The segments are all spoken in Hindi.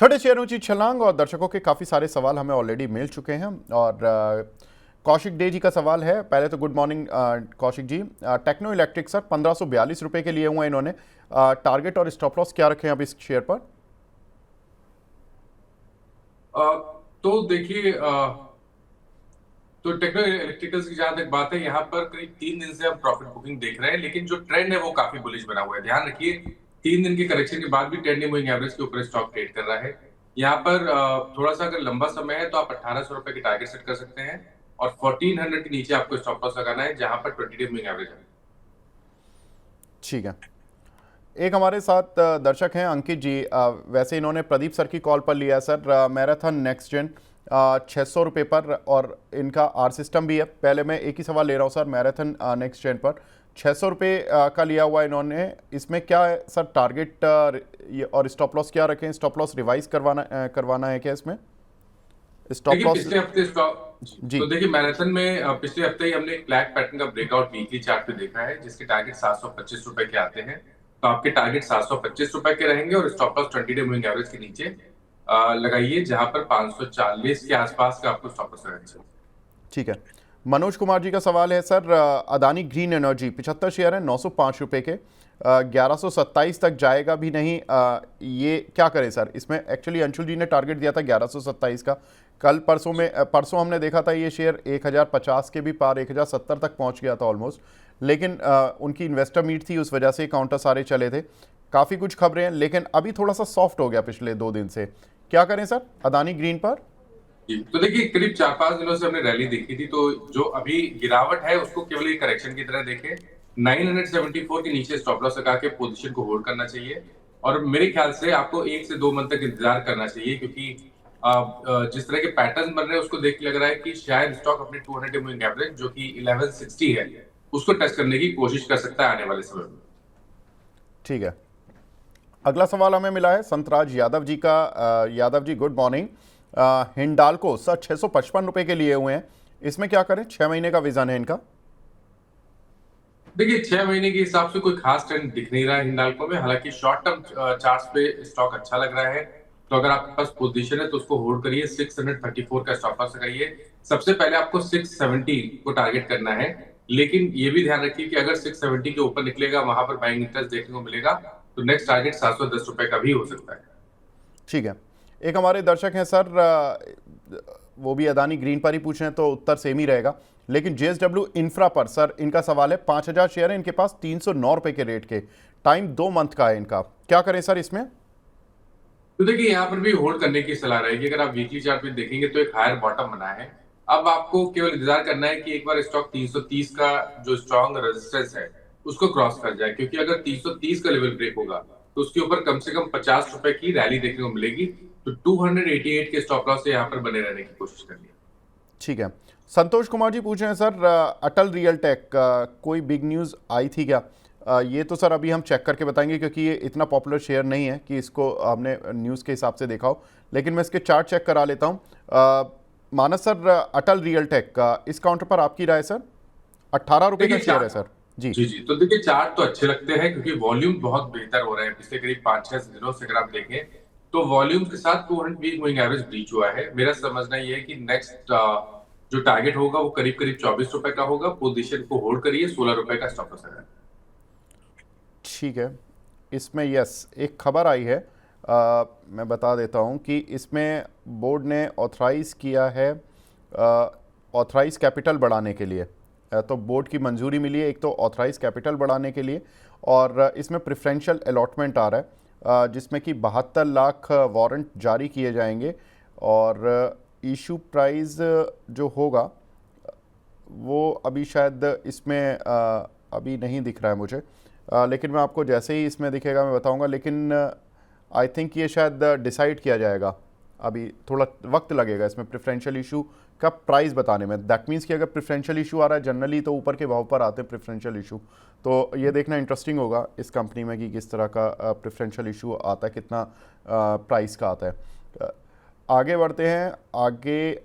छोटे शेयरों की छलांग और दर्शकों के काफ़ी सारे सवाल हमें ऑलरेडी मिल चुके हैं। और कौशिक डे जी का सवाल है। पहले तो good morning Kaushik ji. Techno electric sir 1542 रुपये के लिए हुए इन्होंने। टारगेट और स्टॉप लॉस क्या रखें अब इस शेयर पर? तो देखिए, तो टेक्नो इलेक्ट्रिकल्स की जहां तक बात है, यहाँ पर करीब 3 दिन से हम प्रॉफिट बुकिंग देख रहे हैं, लेकिन जो ट्रेंड है वो काफी बुलिश बना हुआ है। ध्यान रखिए, 3 दिन के करेक्शन के बाद भी ट्रेंडिंग मूविंग एवरेज के ऊपर स्टॉक ट्रेड कर रहा है। यहाँ पर थोड़ा सा अगर लंबा समय है तो आप 1800 रुपए के टारगेट सेट कर सकते हैं, और 1400 के नीचे आपको स्टॉप लॉस लगाना है, जहां पर 20 डे मूविंग एवरेज है। ठीक है। एक हमारे साथ दर्शक हैं अंकित जी। वैसे इन्होंने प्रदीप सर की कॉल पर लिया है सर। मैराथन नेक्स्ट जेन 600 रुपये पर, और इनका आर सिस्टम भी है। पहले मैं एक ही सवाल ले रहा हूँ सर। मैराथन नेक्स्ट जेन पर 600 रुपये का लिया हुआ इन्होंने। इसमें क्या है सर टारगेट और स्टॉप लॉस क्या रखें? स्टॉप लॉस रिवाइज करवाना है क्या इसमें? स्टॉप देखिए, लॉस। पिछले हफ्ते स्टॉक जी। तो देखिए, मैराथन में पिछले हफ्ते ही हमने एक फ्लैट पैटर्न का ब्रेकआउट वीकली चार्ट पे देखा है, जिसके टारगेट 725 रुपए के आते हैं। तो आपके टारगेट 725 रुपए के रहेंगे, और stop loss 20 day moving average के नीचे लगाइए, जहां पर 540 के आसपास का आपको स्टॉप लॉस लगाना चाहिए। ठीक है। मनोज कुमार जी का सवाल है sir. Adani green energy 75 share है 905 रुपये के। 1127 तक जाएगा भी नहीं। ये क्या करें सर? इसमें एक्चुअली अंशुल जी ने टारगेट दिया था 1127 का। कल परसों हमने देखा था ये शेयर 1050 के भी पार 1070 तक पहुंच गया था ऑलमोस्ट। लेकिन उनकी इन्वेस्टर मीट थी, उस वजह से काउंटर सारे चले थे। काफ़ी कुछ खबरें हैं, लेकिन अभी थोड़ा सा सॉफ्ट हो गया पिछले 2 दिन से। क्या करें सर अदानी ग्रीन पर? तो देखिए, करीब 4-5 दिनों से हमने रैली देखी थी, तो जो अभी गिरावट है उसको केवल एक करेक्शन की तरह देखें। 974 के नीचे स्टॉप लॉस लगा के पोजीशन को होल्ड करना चाहिए, और मेरे ख्याल से आपको 1 से 2 मंथ तक इंतजार करना चाहिए, क्योंकि जिस तरह के पैटर्न बन रहे हैं उसको देख के लग रहा है कि शायद स्टॉक अपने 200 मूविंग एवरेज, जो कि 1160 है, उसको टच करने की कोशिश कर सकता है आने वाले समय में। ठीक है। अगला सवाल हमें मिला है संतराज यादव जी का। Yadav ji good morning. Hindalco sir 655 रुपये के लिए हुए हैं। इसमें क्या करें? 6 महीने का विजन है इनका। देखिए, 6 महीने के हिसाब से कोई खास ट्रेंड दिख नहीं रहा है हिंडाल्को में। हालांकि शॉर्ट टर्म चार्ट्स पे स्टॉक अच्छा लग रहा है, तो अगर आपके पास पोजीशन है तो उसको होल्ड करिए। 634 का स्टॉप लॉस लगाइए। सबसे पहले आपको 670 को टारगेट करना है, लेकिन ये भी ध्यान रखिए कि अगर 670 के ऊपर निकलेगा, वहां पर बाइंग इंटरेस्ट देखने को मिलेगा, तो नेक्स्ट टारगेट 710 रुपए का भी हो सकता है। ठीक है। एक हमारे दर्शक हैं सर। वो भी अदानी ग्रीन पर ही पूछ रहे हैं, तो उत्तर सेम ही रहेगा। लेकिन जेएसडब्ल्यू इंफ्रा पर सर इनका सवाल है। 5000 शेयर है इनके पास 309 रुपये के रेट के। टाइम 2 मंथ का है इनका। क्या करें सर इसमें? तो देखिए, यहाँ पर भी होल्ड करने की सलाह रहेगी। अगर आप वीकली चार्ट में देखेंगे तो एक हायर बॉटम बना है। अब आपको केवल इंतजार करना है कि एक बार स्टॉक 330 का जो स्ट्रॉन्ग रेजिस्टेंस है उसको क्रॉस कर जाए, क्योंकि अगर 330 का लेवल ब्रेक होगा तो उसके ऊपर कम से कम 50 रुपए की रैली देखने को मिलेगी। तो 288 के स्टॉप लॉस से यहाँ पर बने रहने की कोशिश करनी है। ठीक है। संतोष कुमार जी पूछ रहे हैं सर। अटल रियल टेक कोई बिग न्यूज़ आई थी क्या? ये तो सर अभी हम चेक करके बताएंगे, क्योंकि ये इतना पॉपुलर शेयर नहीं है कि इसको हमने न्यूज़ के हिसाब से देखा हो। लेकिन मैं इसके चार्ट चेक करा लेता हूँ। मानस सर, अटल रियल टेक का इस काउंटर पर आपकी राय सर? 18 रुपये का देखिए शेयर है चार्ट सर। जी। जी जी, तो देखिए, चार्ट तो अच्छे लगते हैं क्योंकि वॉल्यूम बहुत बेहतर हो रहे हैं पिछले करीब 5-6 दिनों से। अगर आप देखें तो वॉल्यूम के साथ 200 वीक मूविंग एवरेज ब्रीच हुआ है। मेरा समझना ये है कि नेक्स्ट जो टारगेट होगा वो करीब करीब 24 रुपए का होगा। पोजीशन को होल्ड करिए, 16 रुपए का स्टॉप लॉस है। ठीक है। इसमें यस एक खबर आई है। मैं बता देता हूँ कि इसमें बोर्ड ने ऑथराइज़ किया है ऑथराइज कैपिटल बढ़ाने के लिए। तो बोर्ड की मंजूरी मिली है एक तो ऑथराइज कैपिटल बढ़ाने के लिए, और इसमें प्रेफरेंशियल अलॉटमेंट आ रहा है, जिसमें कि 72 लाख वारंट जारी किए जाएंगे। और इशू प्राइस जो होगा वो अभी शायद इसमें अभी नहीं दिख रहा है मुझे। लेकिन मैं आपको जैसे ही इसमें दिखेगा मैं बताऊंगा। लेकिन आई थिंक ये शायद डिसाइड किया जाएगा। अभी थोड़ा वक्त लगेगा इसमें प्रेफरेंशियल इशू का प्राइस बताने में। दैट मीन्स कि अगर प्रेफरेंशियल इशू आ रहा है, जनरली तो ऊपर के भाव पर आते हैं प्रेफरेंशियल इशू। तो ये देखना इंटरेस्टिंग होगा इस कंपनी में कि किस तरह का प्रेफरेंशियल इशू आता है, कितना प्राइस का आता है। आगे बढ़ते हैं। आगे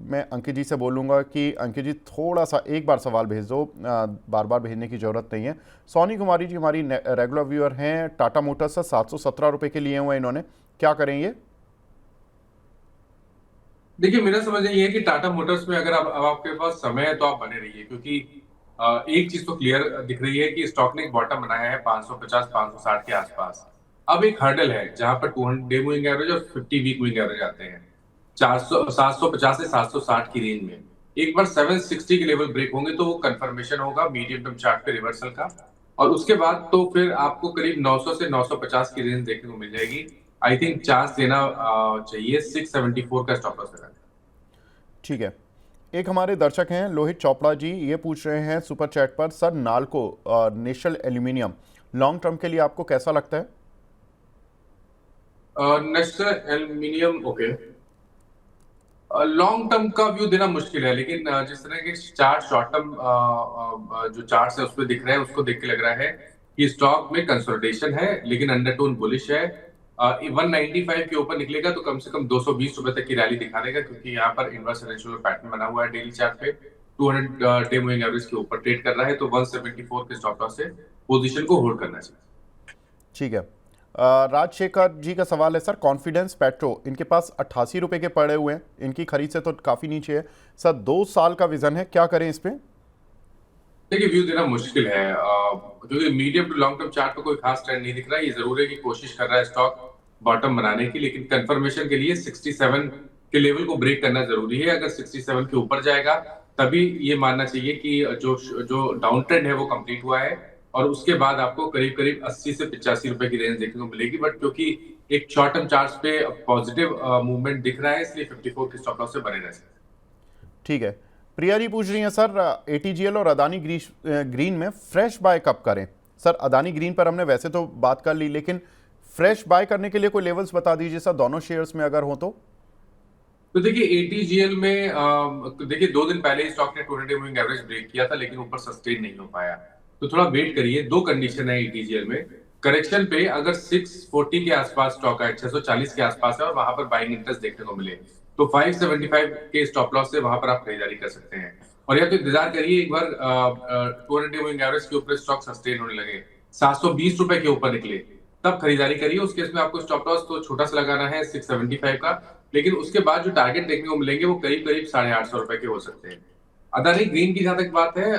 मैं अंकित जी से बोलूँगा कि अंकित जी थोड़ा सा एक बार सवाल भेज दो, बार बार भेजने की ज़रूरत नहीं है। सोनी कुमारी जी हमारी रेगुलर व्यूअर हैं। टाटा मोटर्स से 717 रुपये के लिए हुए इन्होंने। क्या करें ये? देखिए, मेरा समझना ये है कि टाटा मोटर्स में अगर आप अब आपके पास समय है तो आप बने रहिए, क्योंकि एक चीज तो क्लियर दिख रही है कि स्टॉक ने एक बॉटम बनाया है 550-560 के आसपास। अब एक हर्डल है जहां पर 200 डे मूविंग एवरेज और 50 वीक मूविंग एवरेज आते हैं 400 750 से 760 की रेंज में। एक बार 760 के लेवल ब्रेक होंगे तो वो कंफर्मेशन होगा मीडियम टर्म चार्ट पे रिवर्सल का, और उसके बाद तो फिर आपको करीब 900 से 950 की रेंज देखने को मिल जाएगी। आई थिंक चांस देना चाहिए 674 का स्टॉप लॉस लगा। ठीक है। एक हमारे दर्शक हैं लोहित चोपड़ा जी, ये पूछ रहे हैं सुपर चैट पर, sir NALCO national aluminium long term के लिए आपको कैसा लगता है? National aluminium, okay. Long term का व्यू देना मुश्किल है, लेकिन जिस तरह के चार्ट शॉर्ट टर्म जो चार्ट्स है उसमें दिख रहे हैं, उसको देख के लग रहा है कि स्टॉक में कंसोलिडेशन है, लेकिन अंडरटोन बुलिश है। 195 के ऊपर निकलेगा तो कम से कम 220 रुपए तक की रैली दिखा देगा, क्योंकि यहाँ पर इनवर्स रेंशियो पैटर्न बना हुआ है डेली चार्ट पे। 200 डे मूविंग एवरेज के ऊपर ट्रेड कर रहा है, तो 174 के स्टॉप लॉस से पोजीशन को होल्ड करना चाहिए। ठीक है। राजशेखर जी का सवाल है, सर कॉन्फिडेंस पेट्रो इनके पास 88 रुपए के पड़े हुए हैं, इनकी खरीद से तो काफ़ी नीचे है सर, 2 साल का विजन है, क्या करें इस पे? देखिए, व्यू देना मुश्किल है, क्योंकि medium to long term chart पे कोई खास ट्रेंड नहीं दिख रहा है। ये जरूर है कि कोशिश कर रहा है स्टॉक बॉटम बनाने की, लेकिन कंफर्मेशन के लिए 67 के लेवल को ब्रेक करना जरूरी है। अगर 67 के ऊपर जाएगा तभी ये मानना चाहिए कि जो जो डाउन ट्रेंड है वो कंप्लीट हुआ है, और उसके बाद आपको करीब करीब 80 से 85 रुपए की रेंज देखने को मिलेगी। बट क्योंकि एक शॉर्ट टर्म चार्ट पे पॉजिटिव मूवमेंट दिख रहा है, इसलिए 54 के स्टॉप लॉस से बने रह सकते हैं। ठीक है। प्रिया जी पूछ रही हैं, सर एटीजीएल और अदानी ग्रीन में फ्रेश बाय कब करें? सर अदानी ग्रीन पर हमने वैसे तो बात कर ली, लेकिन फ्रेश बाय करने के लिए कोई लेवल्स बता दीजिए सर, दोनों शेयर्स में अगर हो तो देखिए, एटीजीएल में देखिए 2 दिन पहले ही स्टॉक ने 200 मूविंग एवरेज ब्रेक किया था, लेकिन ऊपर सस्टेन नहीं हो पाया। तो थोड़ा वेट करिए। दो कंडीशन है एटीजीएल में। करेक्शन पे अगर 640 के आसपास स्टॉक है, 640 के आसपास है, और वहां पर बाइंग इंटरेस्ट देखने को मिले, तो 575 के स्टॉप लॉस से वहां पर आप खरीदारी कर सकते हैं। और या तो इंतजार करिए एक बार 200 मूविंग एवरेज के ऊपर स्टॉक सस्टेन होने लगे, 720 रुपए के ऊपर निकले, तब खरीदारी करिए। उस केस में आपको स्टॉप लॉस तो छोटा सा लगाना है 675 का, लेकिन उसके बाद जो टारगेट देखने को मिलेंगे वो करीब करीब 850 रुपए के हो सकते हैं। अदानी ग्रीन की जहां तक बात है,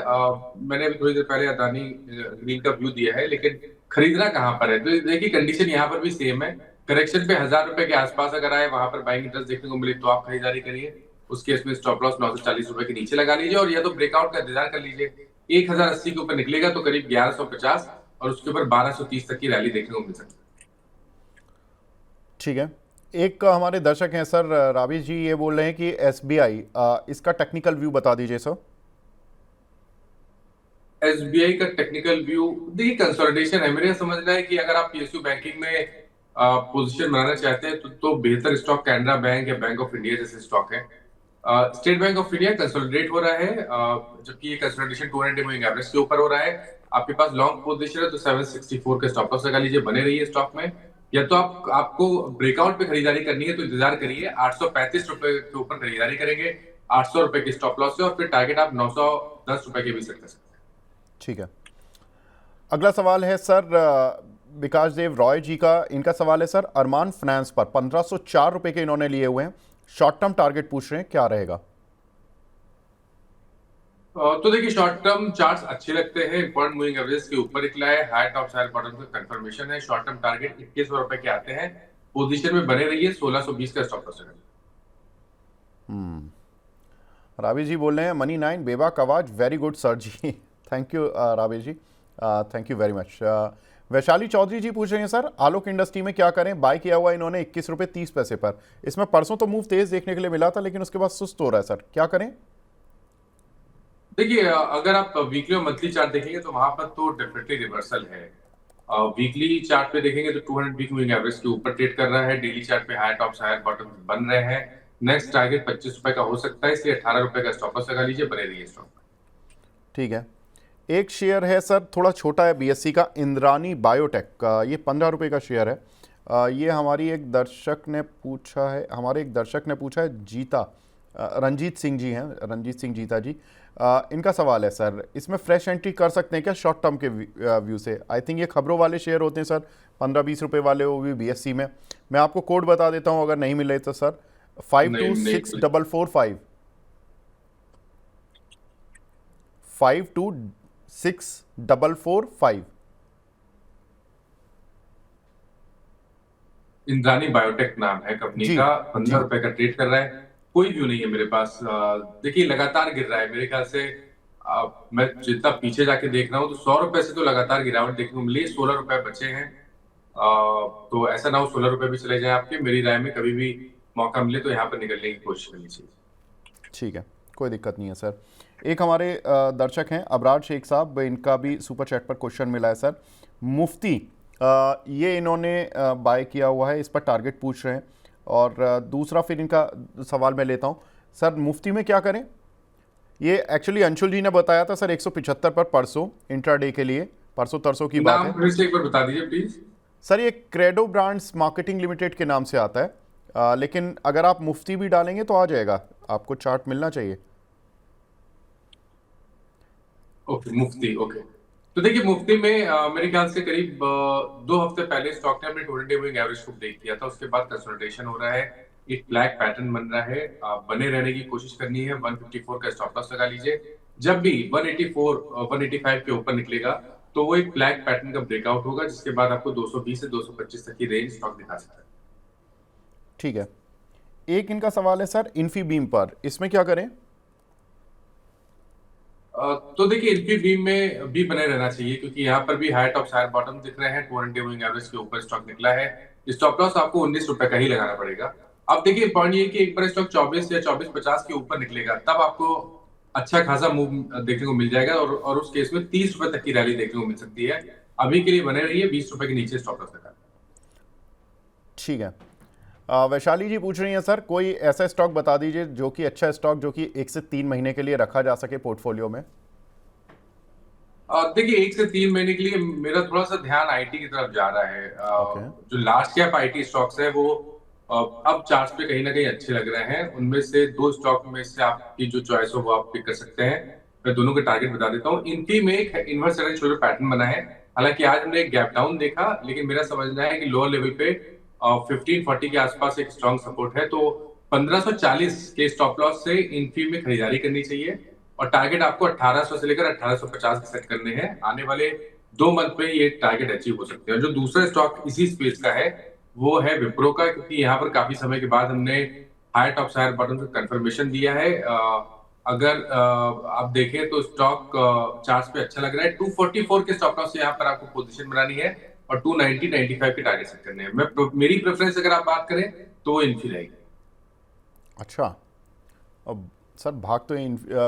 मैंने अभी थोड़ी देर पहले अदानी ग्रीन का व्यू दिया है, लेकिन खरीदना कहां पर है? तो देखिए, कंडीशन यहाँ पर भी सेम है। करेक्शन पे 1000 रुपए के आसपास अगर आए, वहां पर बाइंग इंटरेस्ट देखने को मिले, तो आप खरीदारी करिए। उस केस में स्टॉप लॉस 940 रुपए के नीचे लगा लीजिए, और या तो ब्रेकआउट का इंतजार कर लीजिए। 1080 के ऊपर निकलेगा तो करीब 1150, और उसके ऊपर 1230 तक की रैली देखने को मिल सकती है। ठीक है। एक हमारे दर्शक हैं सर रावी जी, ये बोल रहे हैं कि एसबीआई, इसका टेक्निकल व्यू बता दीजिए सर। एसबीआई का टेक्निकल व्यू, देखिए कंसोलिडेशन है। मेरा समझना है कि अगर आप पीएसयू बैंकिंग में पोजीशन बनाना चाहते हैं तो बेहतर स्टॉक कैनरा बैंक या बैंक ऑफ इंडिया जैसे स्टॉक है। State bank of India consolidate हो रहा है, जबकि ये कंसोलिडेशन 200 मूविंग एवरेज के ऊपर हो रहा है। आपके पास लॉन्ग पोजीशन है तो 764 के स्टॉप लॉस लगा लीजिए, बने रहिए स्टॉक में। या तो आपको ब्रेकआउट पे खरीदारी करनी है तो इंतजार करिए, 835 रुपए के ऊपर खरीदारी करेंगे 800 रुपए के स्टॉप लॉस से, और फिर टारगेट आप 910 रुपए के भी सेट कर सकते हैं। ठीक है। अगला सवाल है सर विकास देव रॉय जी का, इनका सवाल है सर अरमान फाइनेंस पर 1504 रुपए के इन्होंने लिए हुए हैं, शॉर्ट टर्म टारगेट पूछ रहे हैं, क्या रहेगा? तो देखिए, शॉर्ट टर्म चार्ट्स अच्छे लगते हैं। इंपॉर्टेंट मूविंग एवरेज के ऊपर निकला है, हाई टॉप साइड बॉटम का कंफर्मेशन है। शॉर्ट टर्म टारगेट 2100 रुपए के आते हैं। पोजीशन में बने रहिए, 1620 का स्टॉप लॉस है। रावी जी बोल रहे हैं मनी 9 बेबाक आवाज, वेरी गुड सर जी। Thank you Raavi ji, thank you very much. Vaishali Chaudhary ji पूछ रहे हैं सर आलोक इंडस्ट्री में क्या करें, बाय किया हुआ इन्होंने 21 रुपये 30 पैसे पर, इसमें परसों तो मूव तेज देखने के लिए मिला था, लेकिन उसके बाद सुस्त हो रहा है सर, क्या करें? देखिए, अगर आप वीकली और मंथली चार्ट देखेंगे तो वहां पर तो डेफिनेटली रिवर्सल है। वीकली चार्ट पे देखेंगे तो 200 वीक मूविंग एवरेज के ऊपर ट्रेड कर रहा है। डेली चार्ट पे हाई टॉप हायर बॉटम बन रहे हैं। नेक्स्ट टारगेट 25 रुपए का हो सकता है, इसलिए 18 रुपए का स्टॉप लॉस लगा लीजिए, बने रहिए स्टॉक। ठीक है। एक शेयर है सर थोड़ा छोटा है बीएससी का, इंद्रानी बायोटेक का, ये 15 रुपये का शेयर है। ये हमारी एक दर्शक ने पूछा है, हमारे एक दर्शक ने पूछा है जीता, रंजीत सिंह जी हैं, रंजीत सिंह जीता जी। इनका सवाल है सर इसमें फ्रेश एंट्री कर सकते हैं क्या शॉर्ट टर्म के व्यू से? आई थिंक ये खबरों वाले शेयर होते हैं सर, 15-20 रुपये वाले, वो भी बीएससी में। मैं आपको कोड बता देता हूँ अगर नहीं मिले तो सर, 526445, 526445। इंद्रानी बायोटेक नाम है कंपनी जी का, जी। ₹15 का ट्रेड कर रहा है। कोई व्यू नहीं है मेरे पास। देखिए लगातार गिर रहा है मेरे ख्याल से। मैं जितना पीछे जाके देख रहा हूँ तो ₹100 से तो लगातार गिरावट देखने को मिली है। ₹16 बचे हैं। तो ऐसा ना हो ₹16 भी चले जाए आपके। मेरी राय में कभी भी मौका मिले तो यहाँ पर निकलने की कोशिश करनी चाहिए। ठीक है, कोई दिक्कत नहीं है सर। एक हमारे दर्शक हैं अबरार शेख साहब, इनका भी सुपर चैट पर क्वेश्चन मिला है सर। मुफ्ती, ये इन्होंने बाय किया हुआ है, इस पर टारगेट पूछ रहे हैं। और दूसरा फिर इनका सवाल मैं लेता हूँ सर, मुफ्ती में क्या करें? ये एक्चुअली अंशुल जी ने बताया था सर 175 पर परसों इंट्राडे के लिए, परसों तरसों की बात नाम है फिर से एक बार बता दीजिए प्लीज। सर। ये क्रेडो ब्रांड्स मार्केटिंग लिमिटेड के नाम से आता है। लेकिन अगर आप मुफ्ती भी डालेंगे तो आ जाएगा, आपको चार्ट मिलना चाहिए। ओके, मुफ्ती, ओके। तो देखिए मुफ्ती में मेरे ख्याल से करीब 2 हफ्ते पहले स्टॉक ने अपने 200 मूविंग एवरेज को ब्रेक किया था। उसके बाद कंसोलिडेशन हो रहा है, एक ब्लैक पैटर्न बन रहा है। बने रहने की कोशिश करनी है। 154 का स्टॉप लॉस लगा लीजिए। जब भी 184 185 के ऊपर निकलेगा तो वो एक ब्लैक पैटर्न का ब्रेकआउट होगा, जिसके बाद आपको 220 से 225 तक की रेंज स्टॉक दिखा सकता है। ठीक है। एक इनका सवाल है सर इन्फीबीम पर, इसमें क्या करें? तो देखिए इन्फीबीम में भी बने रहना चाहिए, क्योंकि यहाँ पर भी हाई टॉप हायर बॉटम दिख रहे हैं। 200 मूविंग एवरेज के ऊपर स्टॉक निकला है। स्टॉप लॉस आपको ₹19 का ही लगाना पड़ेगा। अब देखिए पॉइंट ये कि एक बार स्टॉक 24 या 24.50 के ऊपर निकलेगा तब आपको अच्छा खासा मूव देखने को मिल जाएगा, और उस केस में ₹30 तक की रैली देखने को मिल सकती है। अभी के लिए बने रहिए, ₹20 के नीचे स्टॉप लॉस लगा। ठीक है। वैशाली जी पूछ रही हैं सर, कोई ऐसा स्टॉक बता दीजिए जो कि अच्छा स्टॉक, जो कि 1 से 3 महीने के लिए रखा जा सके पोर्टफोलियो में। देखिए 1 से 3 महीने के लिए मेरा थोड़ा सा ध्यान आईटी की तरफ जा रहा है। ओके। जो लार्ज कैप आईटी स्टॉक्स है वो अब चार्ट्स पे कहीं ना कहीं अच्छे लग रहे हैं। उनमें से 2 स्टॉक में से आपकी जो चॉइस हो वो आप पिक कर सकते हैं। मैं दोनों के टारगेट बता देता हूँ। इनफी में एक inverse head and shoulder pattern बना है। हालांकि आज हमने एक गैप डाउन देखा, लेकिन मेरा समझना है कि लोअर लेवल पे 1540 के आसपास एक स्ट्रॉन्ग सपोर्ट है। तो 1540 के स्टॉप लॉस से इनफी में खरीदारी करनी चाहिए, और टारगेट आपको 1800 से लेकर 1850 सेट करने हैं। आने वाले 2 मंथ में ये टारगेट अचीव हो सकते हैं। जो दूसरा स्टॉक इसी स्पेस का है वो है विप्रो का, क्योंकि यहाँ पर काफी समय के बाद हमने हायर टॉप हायर बॉटम का कंफर्मेशन दिया है। अगर आप देखें तो स्टॉक चार्ट्स पे अच्छा लग रहा है। 244 के स्टॉप लॉस से यहाँ पर आपको पोजीशन बनानी है, और 290 95 के टारगेट सेट करने हैं। मेरी प्रेफरेंस अगर आप बात करें तो इनफी रहेगी। अच्छा, अब सर भाग तो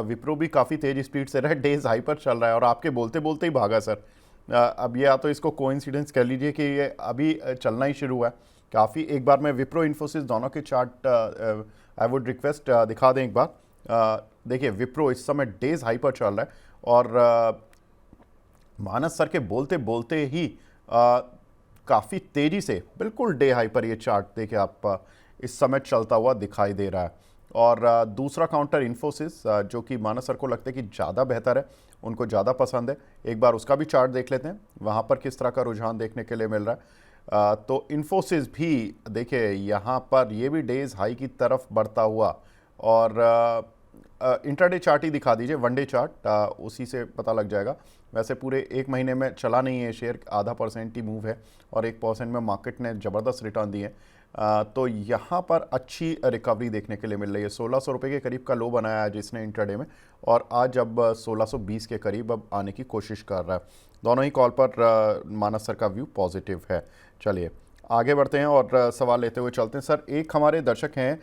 विप्रो भी काफ़ी तेज स्पीड से रहा है, डेज हाई पर चल रहा है और आपके बोलते बोलते ही भागा सर। अब ये या तो इसको कोइंसिडेंस कह लीजिए कि ये अभी चलना ही शुरू हुआ है काफ़ी। एक बार मैं विप्रो इन्फोसिस दोनों के चार्ट आई वुड रिक्वेस्ट दिखा दें एक बार। देखिए विप्रो इस समय डेज हाई पर चल रहा है, और मानस सर के बोलते बोलते ही काफ़ी तेज़ी से बिल्कुल डे हाई पर ये चार्ट देखिए आप इस समय चलता हुआ दिखाई दे रहा है। और दूसरा काउंटर इन्फोसिस, जो कि मानस सर को लगता है कि ज़्यादा बेहतर है, उनको ज़्यादा पसंद है। एक बार उसका भी चार्ट देख लेते हैं, वहाँ पर किस तरह का रुझान देखने के लिए मिल रहा है। तो इन्फोसिस भी देखिए यहाँ पर ये भी डेज हाई की तरफ बढ़ता हुआ, और इंट्राडे चार्ट ही दिखा दीजिए, वनडे चार्ट, उसी से पता लग जाएगा। वैसे पूरे 1 महीने में चला नहीं है शेयर, ½ % ही मूव है, और 1% में मार्केट ने ज़बरदस्त रिटर्न दिए। तो यहाँ पर अच्छी रिकवरी देखने के लिए मिल रही है। 1600 रुपये के करीब का लो बनाया है जिसने इंट्राडे में, और आज अब 1620 के करीब अब आने की कोशिश कर रहा है। दोनों ही कॉल पर मानस सर का व्यू पॉजिटिव है। चलिए आगे बढ़ते हैं और सवाल लेते हुए चलते हैं सर। एक हमारे दर्शक हैं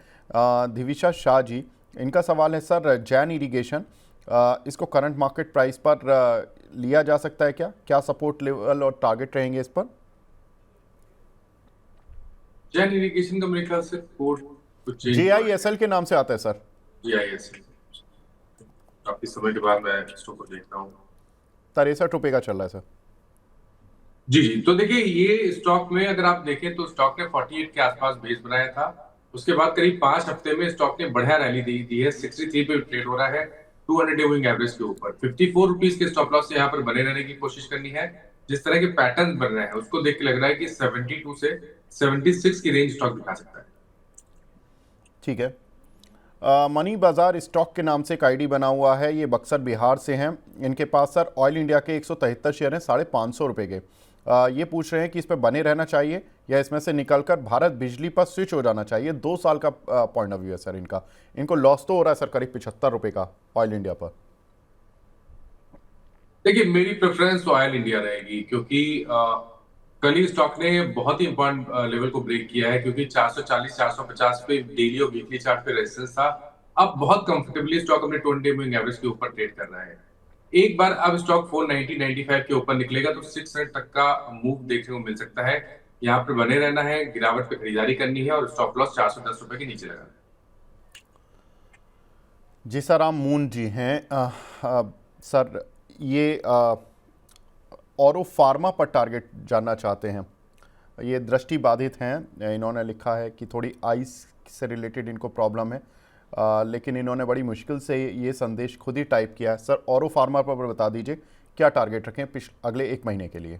दिविशा शाह जी, इनका सवाल है सर जैन इरिगेशन, इसको करंट मार्केट प्राइस पर लिया जा सकता है क्या? क्या सपोर्ट लेवल और टारगेट रहेंगे इस पर? जैन इरिगेशन का मेरे ख्याल से कोड कुछ चेंज हुआ है। JISL के नाम से आता है सर। जीआईएसएल। काफी समय के बाद मैं इसको को देख रहा हूँ। 63 रुपये का चल रहा है सर। जी जी, तो देखिए ये स्टॉक में अगर आप देखें तो स्टॉक ने 48 के आसपास बेस बनाया था। उसके बाद करीब 5 हफ्ते में स्टॉक ने बढ़िया रैली दी है। 63 पे ट्रेड हो रहा है 200 डे मूविंग एवरेज के ऊपर। 54 रुपीज के स्टॉप लॉस से यहाँ पर बने रहने की कोशिश करनी है। जिस तरह के पैटर्न बन रहे हैं उसको देख के लग रहा है कि 72 से 76 की रेंज स्टॉक दिखा सकता है। ठीक है। मनी बाज़ार स्टॉक के नाम से एक आईडी बना हुआ है, ये बक्सर बिहार से हैं। इनके पास सर ऑयल इंडिया के 173 शेयर हैं 550 रुपये के। ये पूछ रहे हैं कि इस पर बने रहना चाहिए या इसमें से निकलकर भारत बिजली पर स्विच हो जाना चाहिए। 2 साल का पॉइंट ऑफ व्यू है सर इनका। इनको लॉस तो हो रहा है सर करीब 75 रुपये का ऑयल इंडिया पर। देखिए, मेरी प्रेफरेंस तो ऑयल इंडिया रहेगी, क्योंकि कल ही स्टॉक ने बहुत ही इंपॉर्टेंट लेवल को ब्रेक किया है, क्योंकि 440 450 पे डेली और वीकली चार्ट पे रेजिस्टेंस था। अब बहुत कंफर्टेबली स्टॉक अपने 20 मूविंग एवरेज के ऊपर ट्रेड कर रहा है। एक बार अब स्टॉक 490 95 के ऊपर निकलेगा तो 600 तक का मूव देखने को मिल सकता है। यहाँ पर बने रहना है, गिरावट पे खरीदारी करनी है और स्टॉप लॉस 410 रुपए के नीचे लगाना है। जी सर, आप मून जी हैं। सर ये औरो फार्मा पर टारगेट जानना चाहते हैं। ये दृष्टि बाधित हैं, इन्होंने लिखा है कि थोड़ी आइस से रिलेटेड इनको प्रॉब्लम है, लेकिन इन्होंने बड़ी मुश्किल से ये संदेश खुद ही टाइप किया है। सर औरो फार्मा पर बता दीजिए क्या टारगेट रखें अगले 1 महीने के लिए।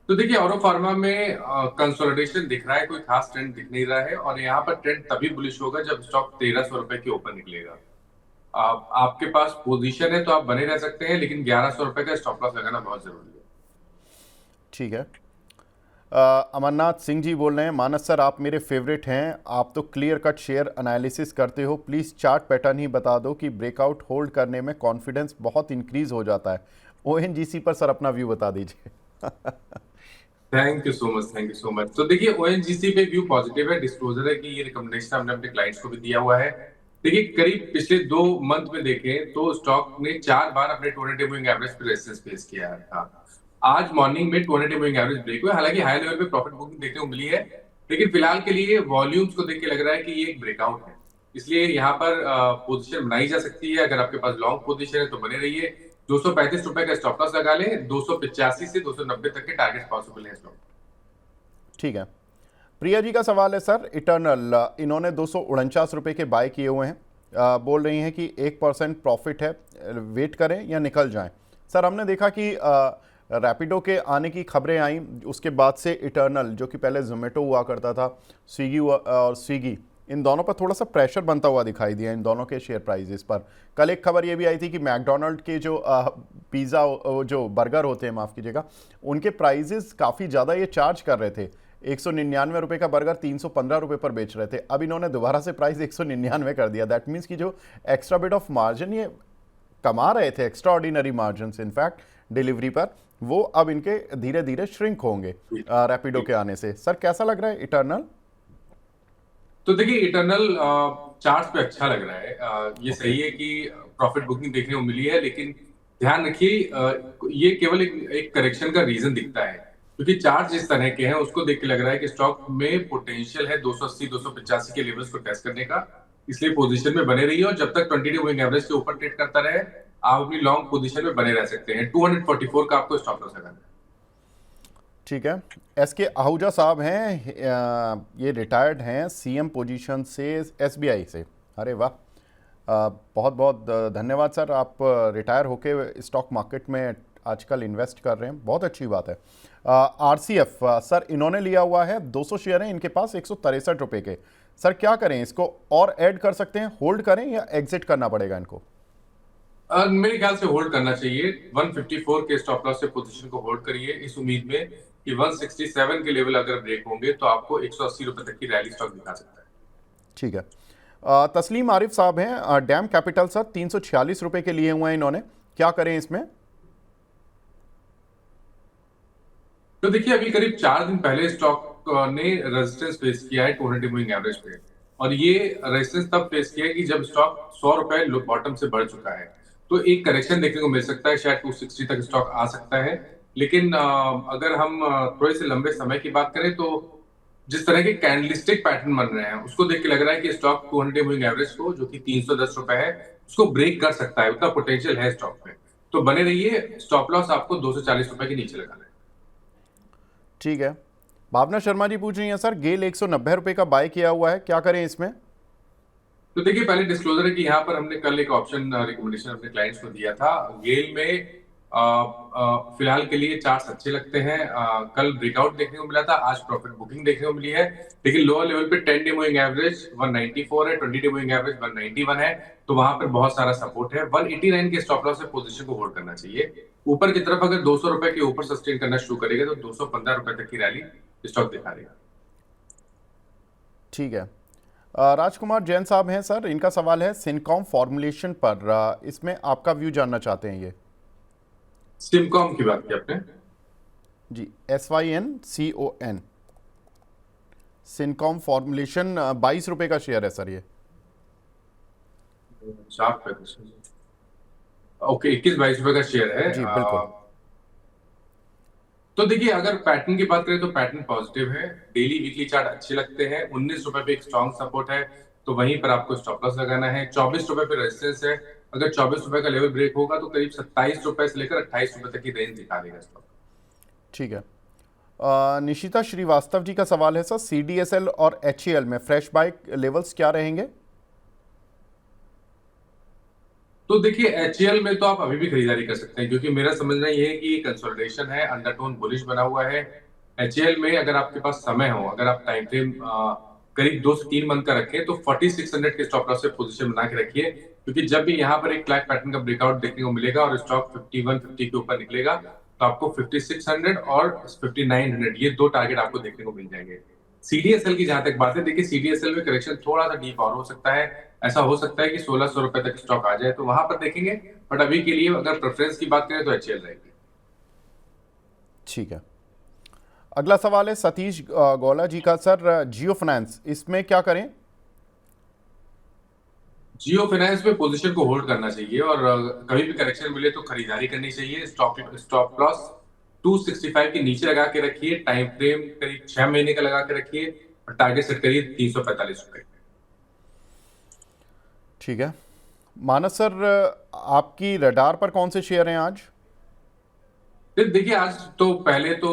तो देखिए, ऑरो फार्मा में कंसोलिडेशन दिख रहा है, कोई खास ट्रेंड दिख नहीं रहा है, और यहाँ पर ट्रेंड तभी बुलिश होगा जब स्टॉक 1300 रुपए के ऊपर निकलेगा। आपके पास पोजीशन है तो आप बने रह सकते हैं, लेकिन 1100 रुपए का स्टॉप लॉस लगाना बहुत जरूरी है। ठीक है। अमरनाथ सिंह जी बोल रहे हैं, मानस सर आप मेरे फेवरेट हैं, आप तो क्लियर कट शेयर एनालिसिस करते हो, प्लीज़ चार्ट पैटर्न ही बता दो कि ब्रेकआउट होल्ड करने में कॉन्फिडेंस बहुत इंक्रीज हो जाता है। ओएनजीसी पर सर अपना व्यू बता दीजिए। Thank you so much, thank you so much. तो देखिए, ओएनजीसी पे व्यू पॉजिटिव है, डिस्क्लोजर है कि ये रिकमेंडेशन हमने अपने क्लाइंट्स को भी दिया हुआ है। देखिए, करीब पिछले 2 मंथ में देखें तो स्टॉक ने 4 बार अपने 200 मूविंग एवरेज पे रेजिस्टेंस फेस किया था। आज मॉर्निंग में 200 मूविंग एवरेज ब्रेक हुआ, हालांकि हाई लेवल पे प्रॉफिट बुकिंग देखने को मिली है, लेकिन फिलहाल के लिए वॉल्यूम्स को देख के लग रहा है कि ये एक ब्रेकआउट है। इसलिए यहाँ पर पोजीशन बनाई जा सकती है। अगर आपके पास लॉन्ग पोजीशन है तो बने रहिए। 235 रुपए का स्टॉप लॉस लगा लें। 285 से 290 तक के टारगेट पॉसिबल है स्टॉक। ठीक है। प्रिया जी का सवाल है सर, इटर्नल इन्होंने 249 रुपये के बाय किए हुए हैं, बोल रही हैं कि 1% प्रॉफिट है, वेट करें या निकल जाएं। सर हमने देखा कि रैपिडो के आने की खबरें आई, उसके बाद से इटर्नल जो कि पहले जोमेटो हुआ करता था, स्विगी और स्विगी, इन दोनों पर थोड़ा सा प्रेशर बनता हुआ दिखाई दिया, इन दोनों के शेयर प्राइजेस पर। कल एक खबर ये भी आई थी कि मैकडोनल्ड के जो पिज़्ज़ा जो बर्गर होते हैं, माफ़ कीजिएगा, उनके प्राइजेस काफ़ी ज़्यादा ये चार्ज कर रहे थे। 199 रुपये का बर्गर 315 रुपये पर बेच रहे थे। अब इन्होंने दोबारा से प्राइस 199 कर दिया। दैट मीन्स कि जो एक्स्ट्रा बिट ऑफ मार्जिन ये कमा रहे थे, extra ordinary margin in fact delivery पर, वो अब इनके धीरे धीरे श्रिंक होंगे रैपिडो के आने से। सर कैसा लग रहा है इटर्नल? तो देखिए, इटर्नल चार्ट्स पे अच्छा लग रहा है। ये सही है कि प्रॉफिट बुकिंग देखने को मिली है, लेकिन ध्यान रखिए ये केवल एक करेक्शन का रीजन दिखता है, क्योंकि चार्ट जिस तरह के हैं उसको देख के लग रहा है कि स्टॉक में पोटेंशियल है 280 285 के लेवल्स को टेस्ट करने का। इसलिए पोजीशन में बने रहिए, और जब तक 20 डे मूविंग एवरेज के ऊपर ट्रेड करता रहे आप अपनी लॉन्ग पोजीशन में बने रह सकते हैं। 244 का आपको स्टॉप लॉस लगाना है। ठीक है। एसके आहूजा साहब हैं, ये रिटायर्ड हैं सीएम पोजीशन से एसबीआई से। अरे वाह, बहुत बहुत धन्यवाद सर, आप रिटायर होके स्टॉक मार्केट में आजकल इन्वेस्ट कर रहे हैं, बहुत अच्छी बात है। आरसीएफ सर इन्होंने लिया हुआ है, 200 शेयर हैं इनके पास 163 रुपये के। सर क्या करें, इसको और ऐड कर सकते हैं, होल्ड करें या एग्जिट करना पड़ेगा इनको? मेरे ख्याल से होल्ड करना चाहिए। 154 के स्टॉप लॉस से पोजीशन को होल्ड करिए, इस उम्मीद में कि 167 के लेवल अगर ब्रेक होंगे तो आपको 180 रुपए तक की रैली स्टॉक दिखा सकता है। ठीक है। तस्लीम आरिफ साहब हैं, डैम कैपिटल सर 346 रुपये के लिए हुए हैं इन्होंने, क्या करें इसमें? तो देखिए, अभी करीब 4 दिन पहले स्टॉक ने रेजिस्टेंस फेस किया है 200 मूविंग एवरेज पे, और ये रेजिस्टेंस तब फेस किया है कि जब स्टॉक 100 रुपए बॉटम से बढ़ चुका है। तो एक करेक्शन देखने को मिल सकता है, शायद 260 तक स्टॉक आ सकता है। लेकिन अगर हम थोड़े से लंबे समय की बात करें तो जिस तरह के कैंडलस्टिक पैटर्न बन रहे हैं उसको देख के लग रहा है कि स्टॉक 200 मूविंग एवरेज को, जो कि 310 रुपए है, उसको ब्रेक कर सकता है। उतना पोटेंशियल है स्टॉक में, तो बने रहिए। स्टॉप लॉस आपको 240 रुपए के नीचे लगाना है। ठीक है। भावना शर्मा जी पूछ रही हैं, सर गेल 190 रुपये का बाय किया हुआ है, क्या करें इसमें? तो देखिए, पहले डिस्क्लोजर है कि यहाँ पर हमने कल एक ऑप्शन रिकमेंडेशन अपने क्लाइंट्स को दिया था। गेल में फिलहाल के लिए चार्ट्स अच्छे लगते हैं। कल ब्रेकआउट देखने को मिला था, आज प्रॉफिट बुकिंग देखने को मिली है, लेकिन लोअर लेवल पे 10 डे मूविंग एवरेज 194 है, 20 डे मूविंग एवरेज 191 है, तो वहां पर बहुत सारा सपोर्ट है। 189 के स्टॉप लॉस से पोजीशन को होल्ड करना चाहिए। ऊपर की तरफ अगर 200 रुपए के ऊपर सस्टेन करना शुरू करेगा तो 215 रुपए तक की रैली स्टॉक दिखा देगा। ठीक है। राजकुमार जैन साहब हैं सर, इनका सवाल है सिनकॉम फॉर्मुलेशन पर। इसमें आपका व्यू जानना चाहते हैं ये। सिमकॉम की बात की आपने? जी, SYNCON, सिनकॉम फॉर्मुलेशन 22 रुपए का शेयर है सर ये। 4%। ओके, 21-22 रुपए का शेयर है। जी बिल्कुल। तो देखिए, अगर पैटर्न की बात करें तो पैटर्न पॉजिटिव है। डेली वीकली चार्ट अच्छे लगते हैं। 19 रुपए पे एक स्ट्रॉन्ग सपोर्ट है, तो वहीं पर आपको स्टॉप लॉस लगाना है। 24 रुपए पे रेजिस्टेंस है, अगर 24 रुपए का लेवल ब्रेक होगा तो करीब 27 रुपए से लेकर 28 रुपए तक की रेंज दिखा देगा स्टॉक। ठीक है। निशिता श्रीवास्तव जी का सवाल है सर, CDSL और HAL में फ्रेश बाय लेवल्स क्या रहेंगे? तो देखिए, एचएल में तो आप अभी भी खरीदारी कर सकते हैं, क्योंकि मेरा समझना ये है कि कंसोलिडेशन है, अंडरटोन बुलिश बना हुआ है। एचएल में अगर आपके पास समय हो, अगर आप टाइम फ्रेम करीब 2 से 3 मंथ का रखें तो 4600 के स्टॉप लॉस से पोजीशन बना के रखिए, क्योंकि जब भी यहाँ पर एक फ्लैग पैटर्न का ब्रेकआउट देखने को मिलेगा और स्टॉक 5150 के ऊपर निकलेगा तो आपको 5600 और 5900 ये दो टारगेट आपको देखने को मिल जाएंगे। सीडीएसएल की जहां तक बात है, देखिए सीडीएसएल में करेक्शन थोड़ा सा डीप और हो सकता है। ऐसा हो सकता है कि 1600 रुपए तक स्टॉक आ जाए, तो वहां पर देखेंगे। बट अभी के लिए अगर प्रेफरेंस की बात करें तो एचएल रहेगी। ठीक है। अगला सवाल है सतीश गौला जी का सर, जियो फाइनेंस, इसमें क्या करें? जियो फाइनेंस में पोजीशन को होल्ड करना चाहिए और कभी भी करेक्शन मिले तो खरीदारी करनी चाहिए। स्टॉप लॉस 265 के नीचे लगा के रखिए, टाइम फ्रेम करीब 6 महीने का लगा के रखिए और टारगेट सेट करिए 345 रुपए। ठीक है। मानस सर, आपकी रडार पर कौन से शेयर हैं आज? देखिए, आज तो पहले तो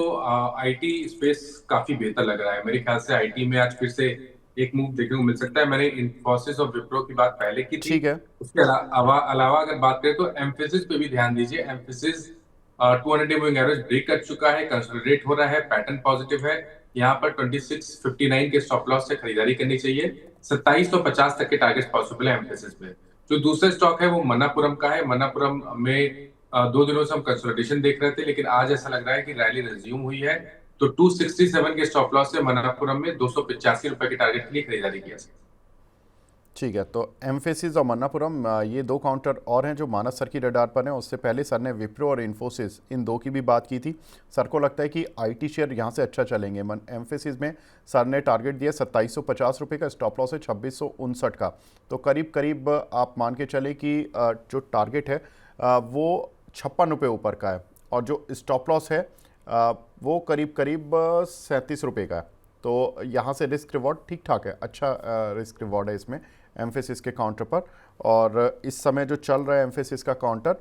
आईटी स्पेस काफी बेहतर लग रहा है। मेरे ख्याल से आईटी में आज फिर से एक मूव देखने को मिल सकता है। मैंने इन्फोसिस और विप्रो की बात पहले की थी। ठीक है। उसके अलावा अगर बात करें तो एम्फेसिस पे भी ध्यान दीजिए। Mphasis 200 day moving average break कर चुका है, कंसोलिडेट हो रहा है, पैटर्न पॉजिटिव है। यहाँ पर 2659 के स्टॉप लॉस से खरीदारी करनी चाहिए। 2750 तक के टारगेट पॉसिबल है एम्फेसिस में। जो दूसरा स्टॉक है वो मन्नापुरम का है। मन्नापुरम में 2 दिनों से हम कंसोलिडेशन देख रहे थे, लेकिन आज ऐसा लग रहा है कि रैली रिज्यूम हुई है, तो 267 के स्टॉप लॉस से मन्नापुरम में 285 रुपए के टारगेट के लिए खरीदारी किया। ठीक है। तो एम्फेसिस और मन्नापुरम, ये दो काउंटर और हैं जो मानस सर की रडार पर हैं। उससे पहले सर ने विप्रो और इन्फोसिस, इन दो की भी बात की थी। सर को लगता है कि आईटी शेयर यहाँ से अच्छा चलेंगे। एम्फेसिस में सर ने टारगेट दिया 2750 रुपये का, स्टॉप लॉस है 2659 का। तो करीब करीब आप मान के चले कि जो टारगेट है वो 56 रुपये ऊपर का है, और जो स्टॉप लॉस है वो करीब करीब 37 रुपये का है। तो यहाँ से रिस्क रिवॉर्ड ठीक ठाक है, अच्छा रिस्क रिवॉर्ड है इसमें एम्फेसिस के काउंटर पर। और इस समय जो चल रहा है एम्फेसिस का काउंटर,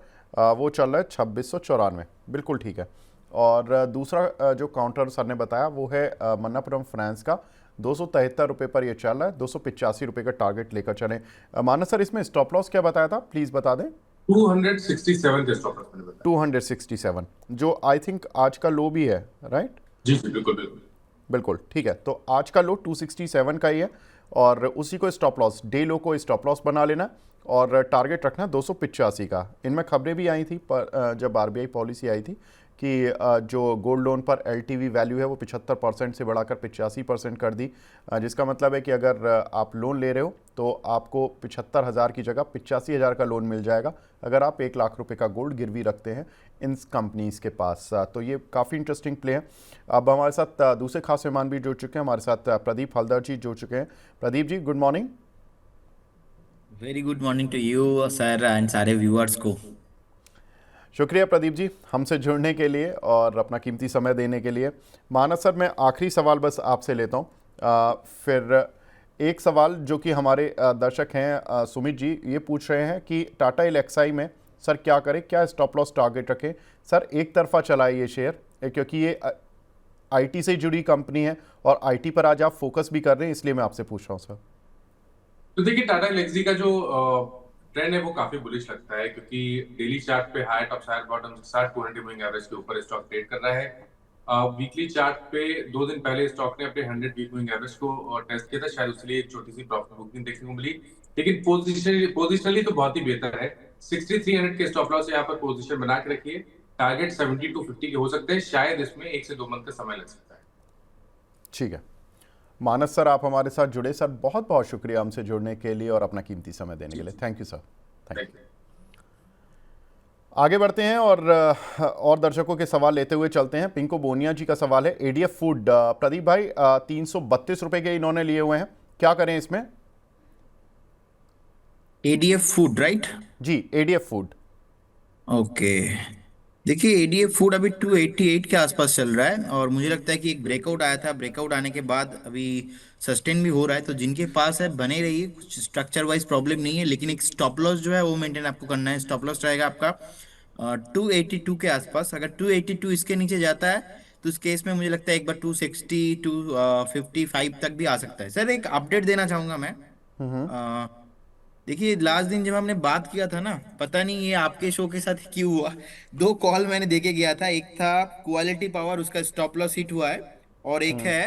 वो चल रहा है 2694, बिल्कुल ठीक है। और दूसरा जो काउंटर सर ने बताया वो है मन्नापुरम फाइनेंस का, 273 रुपये पर ये चल रहा है। 285 रुपये का टारगेट लेकर चलें। मानस सर, इसमें स्टॉप लॉस क्या बताया था, प्लीज़ बता दें। 267 के स्टॉप लॉस मैंने बताया। 267, जो आई थिंक आज का लो भी है, राइट? जी जी, बिल्कुल बिल्कुल बिल्कुल ठीक है। तो आज का लो 267 का ही है, और उसी को स्टॉप लॉस, डे लो को स्टॉप लॉस बना लेना और टारगेट रखना 285 का। इनमें खबरें भी आई थी पर जब आरबीआई पॉलिसी आई थी कि जो गोल्ड लोन पर एलटीवी वैल्यू है वो 75% से बढ़ाकर 85% कर दी, जिसका मतलब है कि अगर आप लोन ले रहे हो तो आपको 75,000 की जगह 85,000 का लोन मिल जाएगा अगर आप 1 लाख रुपए का गोल्ड गिरवी रखते हैं इन कंपनीज़ के पास। तो ये काफ़ी इंटरेस्टिंग प्ले है। अब हमारे साथ दूसरे खास मेहमान भी जुड़ चुके हैं। हमारे साथ प्रदीप हल्दर जी जुड़ चुके हैं। Pradeep ji, good morning. Very good morning to you sir and सारे व्यूअर्स को। शुक्रिया प्रदीप जी हमसे जुड़ने के लिए और अपना कीमती समय देने के लिए। मानस सर, मैं आखिरी सवाल बस आपसे लेता हूँ, फिर एक सवाल जो कि हमारे दर्शक हैं सुमित जी, ये पूछ रहे हैं कि टाटा एलेक्साई में सर क्या करें, क्या स्टॉप लॉस टारगेट रखें? सर एक तरफा चला है ये शेयर, क्योंकि ये आईटी से जुड़ी कंपनी है और आईटी पर आज आप फोकस भी कर रहे हैं, इसलिए मैं आपसे पूछ रहा हूँ सर। तो देखिए, टाटा एलेक्सी का जो ट्रेंड है वो काफी बुलिश लगता है, क्योंकि डेली चार्ट पे हाई टॉप हायर बॉटम के साथ 200 मूविंग एवरेज के ऊपर स्टॉक ट्रेड कर रहा है। वीकली चार्ट पे 2 दिन पहले स्टॉक ने अपने 100 वीक मूविंग एवरेज को टेस्ट किया था, शायद उसके एक छोटी सी प्रॉफिट बुकिंग देखने को मिली, लेकिन पोजिशनली तो बहुत ही बेहतर है। 6300 के स्टॉप लॉस यहाँ पर पोजिशन बना के रखिए। टारगेट 70 to 50 के हो सकते हैं, शायद इसमें 1 से 2 मंथ का समय लग सकता है। ठीक है मानस सर, आप हमारे साथ जुड़े सर, बहुत बहुत शुक्रिया हमसे जुड़ने के लिए और अपना कीमती समय देने के लिए। Thank you sir, thank you. आगे बढ़ते हैं और दर्शकों के सवाल लेते हुए चलते हैं। पिंको बोनिया जी का सवाल है एडीएफ फूड, प्रदीप भाई 332 रुपए के इन्होंने लिए हुए हैं, क्या करें इसमें? ADF food, right? जी एडीएफ फूड। ओके, देखिए एडीएफ फूड अभी 288 के आसपास चल रहा है और मुझे लगता है कि एक ब्रेकआउट आया था, ब्रेकआउट आने के बाद अभी सस्टेन भी हो रहा है, तो जिनके पास है बने रहिए, कुछ स्ट्रक्चर वाइज प्रॉब्लम नहीं है, लेकिन एक स्टॉप लॉस जो है वो मेंटेन आपको करना है। स्टॉप लॉस रहेगा आपका 282 के आसपास। अगर 282 इसके नीचे जाता है तो उस केस में मुझे लगता है एक बार 260 255 तक भी आ सकता है। सर एक अपडेट देना चाहूंगा मैं। देखिए लास्ट दिन जब हमने बात किया था ना, पता नहीं ये आपके शो के साथ क्यों हुआ, दो कॉल मैंने देके गया था। एक था क्वालिटी पावर, उसका स्टॉप लॉस हिट हुआ है, और एक है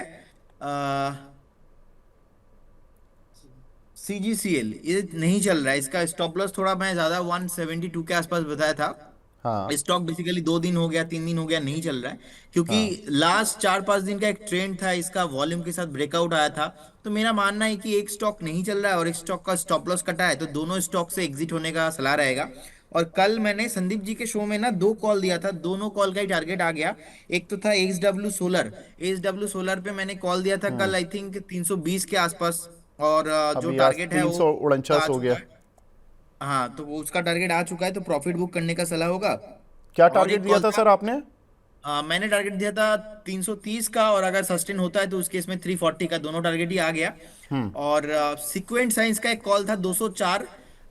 सीजीसीएल, ये नहीं चल रहा है। इसका स्टॉप लॉस थोड़ा मैं ज्यादा 172 के आसपास बताया था। हाँ स्टॉक बेसिकली 2 दिन हो गया, 3 दिन हो गया, नहीं चल रहा है, क्योंकि हाँ लास्ट 4-5 दिन का एक ट्रेंड था, इसका वॉल्यूम के साथ ब्रेकआउट आया था। तो मेरा मानना है कि एक स्टॉक नहीं चल रहा है और एक स्टॉक का स्टॉप लॉस कटा है, तो दोनों स्टॉक से एग्जिट होने का सलाह रहेगा। और कल मैंने संदीप जी के शो में ना 2 कॉल दिया था, दोनों कॉल का ही टारगेट आ गया। एक तो था एच डब्ल्यू सोलर पे मैंने कॉल दिया था कल, आई थिंक 320 के आसपास, और जो अभी आज टारगेट है वो आ 349 हो चुका गया। है। हाँ, तो वो उसका टारगेट आ चुका है, तो प्रॉफिट बुक करने का सलाह होगा। क्या और टारगेट एक दिया कॉल था था, सर आपने? मैंने टारगेट दिया था 330 का, और अगर सस्टेन होता है तो उस केस में 340 का, दोनों टारगेट ही आ गया। और सीक्वेंट साइंस का एक कॉल था 204,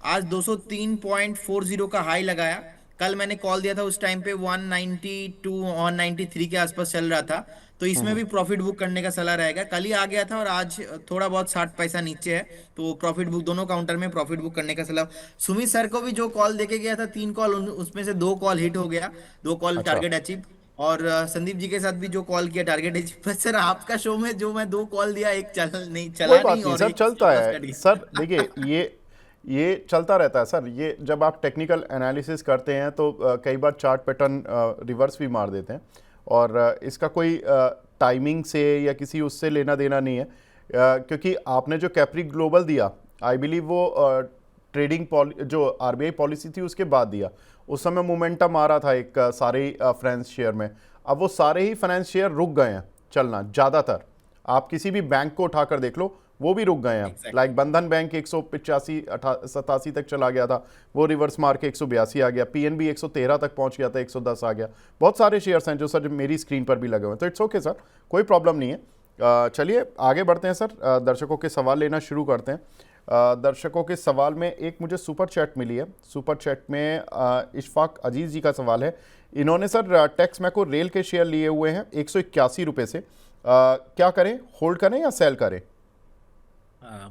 आज 203.40 का हाई लगाया। कल मैंने कॉल दिया था, उस टाइम पे 192 193 के आसपास चल रहा था, तो इसमें भी प्रॉफिट बुक करने का सलाह रहेगा। कल ही आ गया था और आज थोड़ा बहुत 60 पैसा नीचे है, तो प्रॉफिट बुक दोनों काउंटर में प्रॉफिट बुक करने का सलाह। सुमित सर को भी जो कॉल देके गया था 3 कॉल, उसमें से 2 कॉल हिट हो गया, 2 कॉल अच्छा टारगेट अचीव। और संदीप जी के साथ भी जो कॉल किया टारगेट अचीव। पर सर आपका शो में जो मैं 2 कॉल दिया, एक कोई चला नहीं बात नहीं और सर, एक चलता स्टॉप लॉस है कट सर। गया। देखिए ये चलता रहता है सर। ये जब आप टेक्निकल एनालिसिस करते हैं तो कई बार चार्ट पैटर्न रिवर्स भी मार देते हैं, और इसका कोई टाइमिंग से या किसी उससे लेना देना नहीं है, क्योंकि आपने जो कैप्री ग्लोबल दिया, आई बिलीव वो ट्रेडिंग जो आरबीआई पॉलिसी थी उसके बाद दिया। उस समय मोमेंटम आ रहा था एक सारे फाइनेंस शेयर में। अब वो सारे ही फाइनेंस शेयर रुक गए हैं चलना ज़्यादातर। आप किसी भी बैंक को उठाकर देख लो, वो भी रुक गए हैं। Exactly. लाइक बंधन बैंक 185-87 तक चला गया था, वो रिवर्स मार के 182 आ गया। पीएनबी 113 तक पहुंच गया था, 110 आ गया। बहुत सारे शेयर्स हैं जो सर मेरी स्क्रीन पर भी लगे हुए हैं, तो इट्स ओके सर, कोई प्रॉब्लम नहीं है। चलिए आगे बढ़ते हैं सर, दर्शकों के सवाल लेना शुरू करते हैं। दर्शकों के सवाल में एक मुझे सुपर चैट मिली है। सुपर चैट में इशफाक अजीज़ जी का सवाल है। इन्होंने सर टेक्स मैको रेल के शेयर लिए हुए हैं 181 रुपये से, क्या करें, होल्ड करें या सेल करें?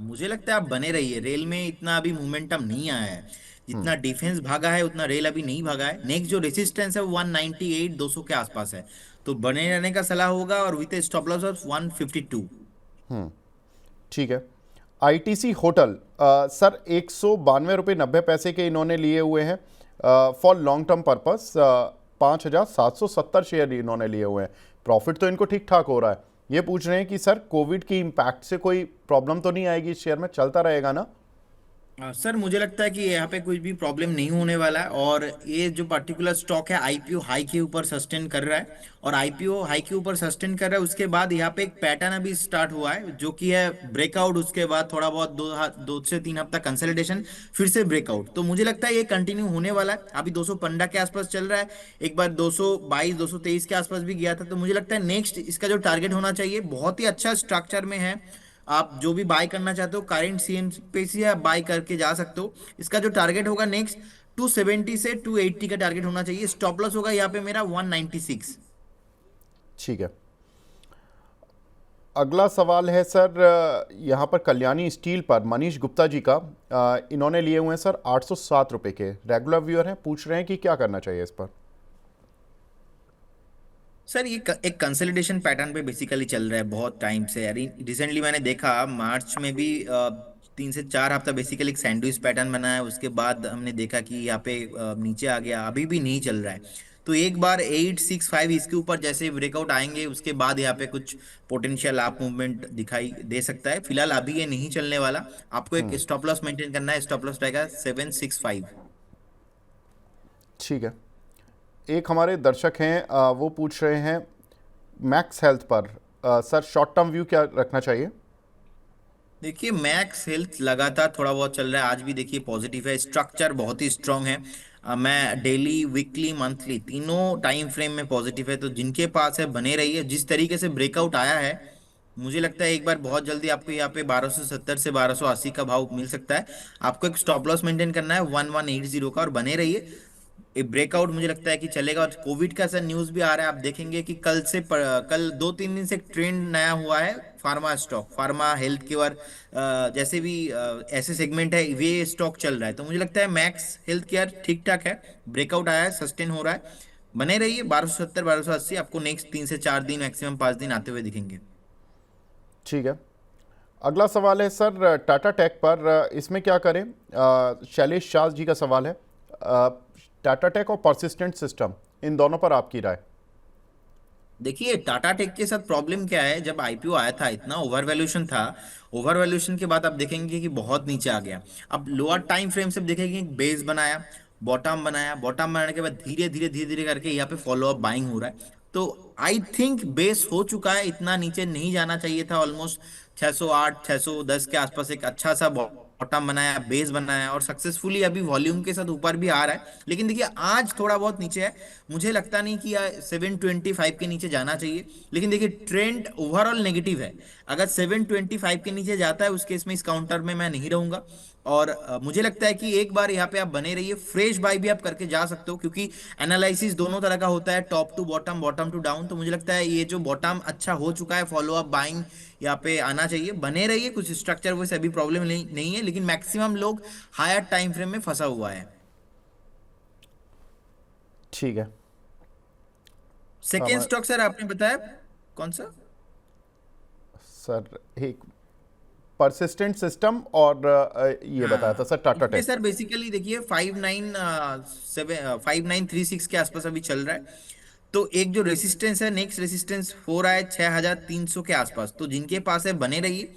मुझे लगता है आप बने रहिए, रेल में इतना अभी मोमेंटम नहीं आया है, जितना डिफेंस भागा है उतना रेल अभी नहीं भागा है। नेक्स्ट जो रेसिस्टेंस है वो 198 200 के आसपास है, तो बने रहने का सलाह होगा, और विद स्टॉप लॉस ऑफ 152। ठीक है। आईटीसी होटल सर 192 रुपये 90 पैसे के इन्होंने लिए हुए हैं for long term purpose. 5,770 share इन्होंने लिए हुए हैं। प्रॉफिट तो इनको ठीक ठाक हो रहा है। ये पूछ रहे हैं कि सर कोविड की इम्पैक्ट से कोई प्रॉब्लम तो नहीं आएगी इस शेयर में, चलता रहेगा ना? सर मुझे लगता है कि यहाँ पे कुछ भी प्रॉब्लम नहीं होने वाला है, और ये जो पर्टिकुलर स्टॉक है आईपीओ हाई के ऊपर सस्टेन कर रहा है, और आईपीओ हाई के ऊपर सस्टेन कर रहा है, उसके बाद यहाँ पे एक पैटर्न अभी स्टार्ट हुआ है जो कि है ब्रेकआउट, उसके बाद थोड़ा बहुत 2 से 3 हफ्ता कंसोलिडेशन, फिर से ब्रेकआउट। तो मुझे लगता है ये कंटिन्यू होने वाला है। अभी 215 के आसपास चल रहा है, एक बार 222 223 के आसपास भी गया था, तो मुझे लगता है नेक्स्ट इसका जो टारगेट होना चाहिए, बहुत ही अच्छा स्ट्रक्चर में है। आप जो भी बाय करना चाहते हो करेंट सीएम पे से आप बाय करके जा सकते हो। इसका जो टारगेट होगा नेक्स्ट 270 से 280 का टारगेट होना चाहिए। स्टॉप लॉस होगा यहाँ पे मेरा 196। ठीक है। अगला सवाल है सर, यहाँ पर कल्याणी स्टील पर मनीष गुप्ता जी का, इन्होंने लिए हुए हैं सर 807 रुपए के, रेगुलर व्यूअर हैं, पूछ रहे हैं कि क्या करना चाहिए इस पर। सर ये एक कंसोलिडेशन पैटर्न पे बेसिकली चल रहा है बहुत टाइम से यार। रिसेंटली मैंने देखा मार्च में भी 3 से 4 हफ्ता बेसिकली एक सैंडविच पैटर्न बना है, उसके बाद हमने देखा कि यहाँ पे नीचे आ गया, अभी भी नहीं चल रहा है। तो एक बार 865 इसके ऊपर जैसे ब्रेकआउट आएंगे उसके बाद यहाँ पे कुछ पोटेंशियल अप मूवमेंट दिखाई दे सकता है। फिलहाल अभी ये नहीं चलने वाला, आपको एक स्टॉप लॉस मेंटेन करना है, स्टॉप लॉस रहेगा 765। ठीक है। एक हमारे दर्शक हैं, वो पूछ रहे हैं मैक्स हेल्थ पर, सर शॉर्ट टर्म व्यू क्या रखना चाहिए। देखिए मैक्स हेल्थ लगातार थोड़ा बहुत चल रहा है, आज भी देखिए पॉजिटिव है, स्ट्रक्चर बहुत ही स्ट्रांग है। मैं डेली वीकली मंथली तीनों टाइम फ्रेम में पॉजिटिव है, तो जिनके पास है बने रहिए। जिस तरीके से ब्रेकआउट आया है मुझे लगता है एक बार बहुत जल्दी आपको यहाँ पे 1270 से 1280 का भाव मिल सकता है। आपको एक स्टॉप लॉस मेंटेन करना है 1180 का और बने रहिए। ये ब्रेकआउट मुझे लगता है कि चलेगा। और कोविड का सर न्यूज भी आ रहा है, आप देखेंगे कि कल 2-3 दिन से एक ट्रेंड नया हुआ है, pharma stock, pharma health care, जैसे भी ऐसे सेगमेंट है वे स्टॉक चल रहा है। तो मुझे लगता है मैक्स हेल्थ केयर ठीक ठाक है, ब्रेकआउट आया है, सस्टेन हो रहा है, बने रहिए 1270 1280। आपको नेक्स्ट 3 से 4 दिन मैक्सिमम 5 दिन आते हुए दिखेंगे। ठीक है। अगला सवाल है सर टाटा टेक पर, इसमें क्या करें। शैलेश शाह जी का सवाल है, टाटा टेक और परसिस्टेंट सिस्टम, इन दोनों पर आपकी राय। देखिए टाटा टेक के साथ प्रॉब्लम क्या है, जब आईपीओ आया था इतना ओवर वैल्यूएशन था, ओवर वैल्यूएशन के बाद आप देखेंगे कि बहुत नीचे आ गया। अब लोअर टाइम फ्रेम से देखेंगे बेस बनाया, बॉटम बनाया, बॉटम बनाने के बाद धीरे धीरे करके यहाँ पे फॉलो अप बाइंग हो रहा है। तो आई थिंक बेस हो चुका है, इतना नीचे नहीं जाना चाहिए था। ऑलमोस्ट 608 610 के आसपास एक अच्छा सा बॉटम बनाया, बेस बनाया और सक्सेसफुली अभी वॉल्यूम के साथ ऊपर भी आ रहा है। लेकिन देखिए आज थोड़ा बहुत नीचे है, मुझे लगता नहीं कि 725 के नीचे जाना चाहिए। लेकिन देखिए ट्रेंड ओवरऑल नेगेटिव है, अगर 725 के नीचे जाता है उस केस में इस काउंटर में मैं नहीं रहूंगा। और मुझे लगता है कि एक बार यहाँ पे आप बने रहिए, फ्रेश बाय भी आप करके जा सकते हो, क्योंकि एनालिसिस दोनों तरह का होता है, top to bottom, bottom to down. तो मुझे लगता है ये जो बॉटम अच्छा हो चुका है, फॉलो अप बाइंग यहाँ पे आना चाहिए, बने रहिए। कुछ स्ट्रक्चर वैसे अभी प्रॉब्लम नहीं है, लेकिन मैक्सिमम लोग हायर टाइम फ्रेम में फंसा हुआ है। ठीक है। सेकेंड स्टॉक सर आपने बताया कौन सा? सर एक परसिस्टेंट सिस्टम और ये बताया था हाँ सर टाटा इसमें टेक। सर बेसिकली देखिए 5936 के आसपास अभी चल रहा है। तो एक जो रेसिस्टेंस है, नेक्स्ट रेसिस्टेंस हो रहा है 6300 के आसपास। तो जिनके पास है बने रहिए,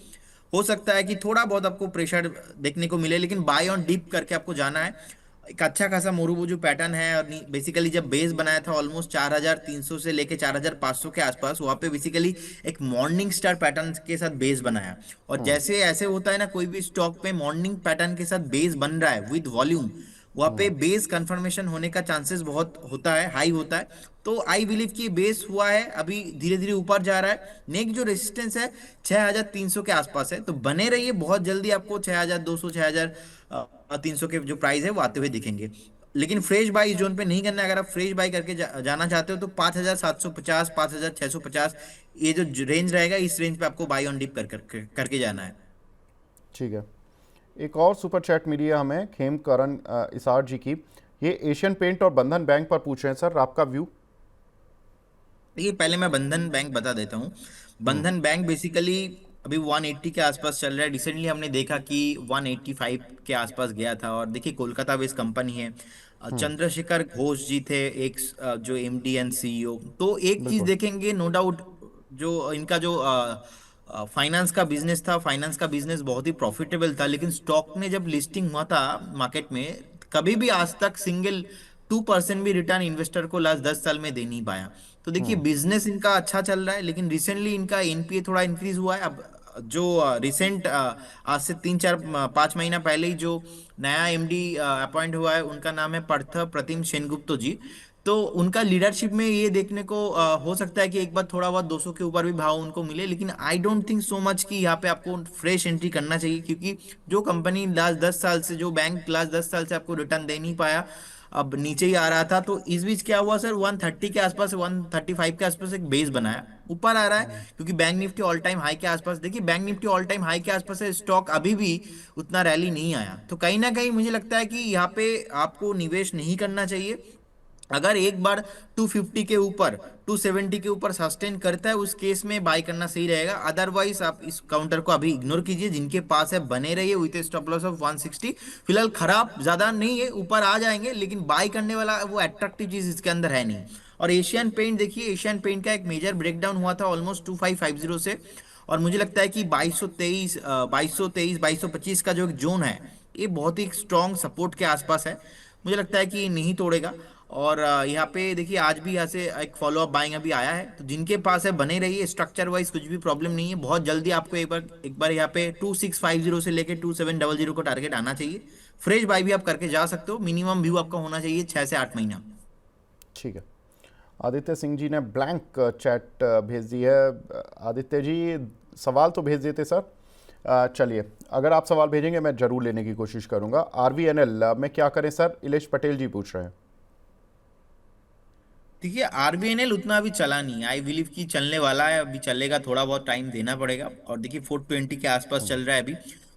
हो सकता है कि थोड़ा बहुत आपको प्रेशर देखने को मिले, लेकिन बाय ऑन डिप करके आपको जाना है। एक अच्छा खासा मोरूबुजू पैटर्न है, और बेसिकली जब बेस बनाया था ऑलमोस्ट 4300 से लेके 4500 के आसपास, वहां पे बेसिकली एक मॉर्निंग स्टार पैटर्न के साथ बेस बनाया। और जैसे ऐसे होता है ना, कोई भी स्टॉक पे मॉर्निंग पैटर्न के साथ बेस बन रहा है विद वॉल्यूम, वहां पे बेस कंफर्मेशन होने का चांसेस बहुत होता है, हाई होता है। तो आई बिलीव कि बेस हुआ है, अभी धीरे धीरे ऊपर जा रहा है। नेक्स्ट जो रेजिस्टेंस है 6300 के आसपास है, तो बने रहिए, बहुत जल्दी आपको 6200 6300 के जो प्राइस है वो आते हुए दिखेंगे। लेकिन फ्रेश बाई इस जोन पे नहीं करना है। अगर आप फ्रेश बाई करके जाना चाहते हो तो 5750 5650 ये जो रेंज रहेगा, इस रेंज पे आपको बाई ऑन डिप करके जाना है। ठीक है। एक और सुपर चैट मिली है हमें खेमकरण इसार जी की, ये एशियन पेंट और बंधन बैंक पर पूछ रहे हैं सर, आपका व्यू। देखिए पहले मैं बंधन बैंक बता देता हूँ। बंधन बैंक बेसिकली अभी 180 के आसपास चल रहा है। रिसेंटली हमने देखा कि 185 के आसपास गया था। और देखिए कोलकाता बेस्ड कंपनी है, चंद्रशेखर घोष जी थे एक जो एमडी एंड सीईओ। तो एक चीज बिल्कुल। देखेंगे नो डाउट, जो इनका जो फाइनेंस का बिजनेस था, फाइनेंस का बिजनेस बहुत ही प्रॉफिटेबल था। लेकिन स्टॉक ने जब लिस्टिंग हुआ था मार्केट में, कभी भी आज तक सिंगल 2% भी रिटर्न इन्वेस्टर को लास्ट 10 साल में दे नहीं पाया। तो देखिए बिजनेस इनका अच्छा चल रहा है, लेकिन रिसेंटली इनका एनपीए थोड़ा इंक्रीज हुआ है। अब जो रिसेंट आज से 3 4 5 महीना पहले ही जो नया एमडी अपॉइंट हुआ है, उनका नाम है पार्थ प्रतिम सेनगुप्ता जी। तो उनका लीडरशिप में ये देखने को हो सकता है कि एक बार थोड़ा बहुत 200 के ऊपर भी भाव उनको मिले। लेकिन I don't think so much कि यहाँ पे आपको फ्रेश एंट्री करना चाहिए, क्योंकि जो कंपनी लास्ट 10 साल से, जो बैंक लास्ट 10 साल से आपको रिटर्न दे नहीं पाया, अब नीचे ही आ रहा था, तो इस बीच क्या हुआ सर, 130 के आसपास, 135 के आसपास एक बेस बनाया, ऊपर आ रहा है, क्योंकि bank Nifty all time high के आसपास, देखिए bank Nifty all time high के आसपास है, स्टॉक अभी भी उतना रैली नहीं आया, तो कहीं ना कहीं मुझे लगता है कि यहाँ पे आपको निवेश नहीं करना चाहिए। अगर एक बार 250 के ऊपर, 270 के ऊपर सस्टेन करता है, उस केस में बाय करना सही रहेगा, अदरवाइज आप इस काउंटर को अभी इग्नोर कीजिए, जिनके पास है बने रहिए विथ स्टॉप लॉस ऑफ 160। फिलहाल खराब ज्यादा नहीं है, ऊपर आ जाएंगे, लेकिन बाय करने वाला वो अट्रैक्टिव चीज इसके अंदर है नहीं। और एशियन पेंट देखिए, एशियन पेंट का एक मेजर ब्रेकडाउन हुआ था ऑलमोस्ट 2550 से, और मुझे लगता है कि 2223, 2225 का जो एक जोन है, ये बहुत ही स्ट्रॉन्ग सपोर्ट के आसपास है, मुझे लगता है कि ये नहीं तोड़ेगा। और यहाँ पे देखिए आज भी यहाँ से एक फॉलो अप बाइंग अभी आया है, तो जिनके पास है बने रहिए, स्ट्रक्चर वाइज कुछ भी प्रॉब्लम नहीं है, बहुत जल्दी आपको एक बार यहाँ पे 2650 से लेके 2700 का टारगेट आना चाहिए। फ्रेश बाई भी आप करके जा सकते हो, मिनिमम व्यू आपका होना चाहिए 6 से 8 महीना। ठीक है। आदित्य सिंह जी ने ब्लैंक चैट भेज दी है। आदित्य जी सवाल तो भेज देते सर। चलिए, अगर आप सवाल भेजेंगे मैं ज़रूर लेने की कोशिश करूंगा। आरवीएनएल में क्या करें सर, इलेश पटेल जी पूछ रहे हैं। देखिए आरबीएनएल उतना अभी चला नहीं है, आई बिलीव कि चलने वाला है, अभी चलेगा, थोड़ा बहुत टाइम देना पड़ेगा, और देखिए 420 के आसपास चल रहा है अभी,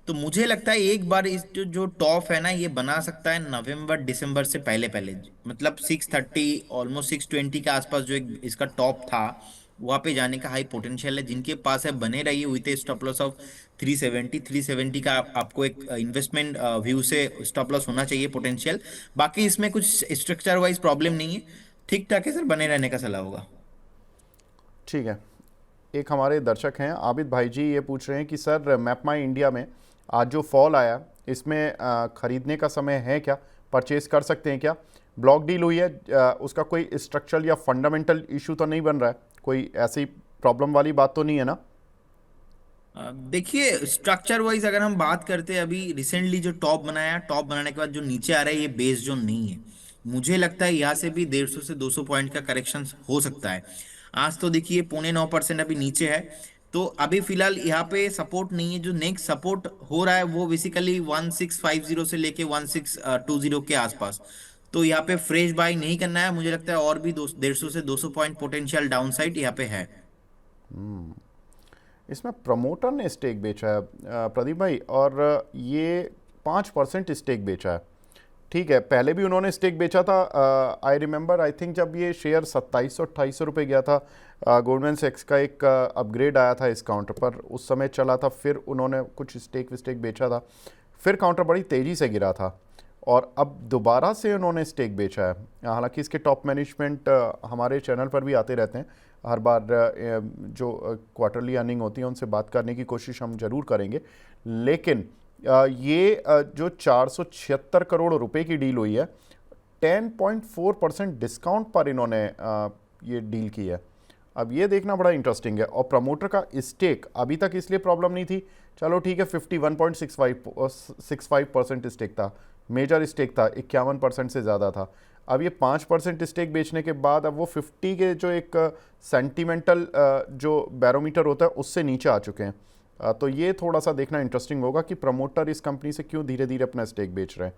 तो मुझे लगता है एक बार इस जो टॉप है ना, ये बना सकता है नवंबर दिसंबर से पहले पहले, मतलब 630 ऑलमोस्ट 620 के आसपास जो एक इसका टॉप था, वहां पे जाने का हाई पोटेंशियल है, जिनके पास है बने रहिए विथ स्टॉप लॉस ऑफ 370 का आपको एक इन्वेस्टमेंट व्यू से स्टॉप लॉस होना चाहिए पोटेंशियल। बाकी इसमें कुछ स्ट्रक्चर वाइज प्रॉब्लम नहीं है, ठीक ठाक है सर, बने रहने का सलाह होगा। ठीक है। एक हमारे दर्शक हैं आबिद भाई जी, ये पूछ रहे हैं कि सर मैप माई इंडिया में आज जो फॉल आया, इसमें खरीदने का समय है क्या, परचेज कर सकते हैं क्या? ब्लॉक डील हुई है, उसका कोई स्ट्रक्चरल या फंडामेंटल इशू तो नहीं बन रहा है, कोई ऐसी प्रॉब्लम वाली बात तो नहीं है ना? देखिए स्ट्रक्चर वाइज अगर हम बात करते हैं, अभी रिसेंटली जो टॉप बनाया, टॉप बनाने के बाद जो नीचे आ रहा है, ये बेस जोन नहीं है, मुझे लगता है यहाँ से भी 150 से 200 पॉइंट का करेक्शन हो सकता है। आज तो देखिए 0.9% अभी नीचे है, तो अभी फिलहाल यहाँ पे सपोर्ट नहीं है, जो नेक्स्ट सपोर्ट हो रहा है वो बेसिकली 1650 से लेके 1620 के आसपास, तो यहाँ पे फ्रेश बाय नहीं करना है, मुझे लगता है और भी 150 से 200 पॉइंट पोटेंशियल डाउन साइड यहाँ पे है। इसमें प्रमोटर ने स्टेक बेचा है प्रदीप भाई, और ये 5% स्टेक बेचा है। ठीक है, पहले भी उन्होंने स्टेक बेचा था, आई रिमेंबर, आई थिंक जब ये शेयर 2700-2800 रुपये गया था, गोल्डमैन सैक्स का एक अपग्रेड आया था इस काउंटर पर, उस समय चला था, फिर उन्होंने कुछ स्टेक बेचा था, फिर काउंटर बड़ी तेज़ी से गिरा था, और अब दोबारा से उन्होंने स्टेक बेचा है। हालांकि इसके टॉप मैनेजमेंट हमारे चैनल पर भी आते रहते हैं, हर बार जो क्वार्टरली अर्निंग होती है उनसे बात करने की कोशिश हम ज़रूर करेंगे, लेकिन ये जो 476 करोड़ रुपए की डील हुई है, 10.4% डिस्काउंट पर इन्होंने ये डील की है। अब ये देखना बड़ा इंटरेस्टिंग है, और प्रमोटर का स्टेक अभी तक इसलिए प्रॉब्लम नहीं थी, चलो ठीक है, 51.65% स्टेक था, मेजर स्टेक था, 51% से ज़्यादा था। अब ये 5% स्टेक बेचने के बाद अब वो 50 के जो एक सेंटिमेंटल जो बैरोमीटर होता है उससे नीचे आ चुके हैं। तो ये थोड़ा सा देखना इंटरेस्टिंग होगा कि प्रमोटर इस कंपनी से क्यों धीरे धीरे अपना स्टेक बेच रहे हैं।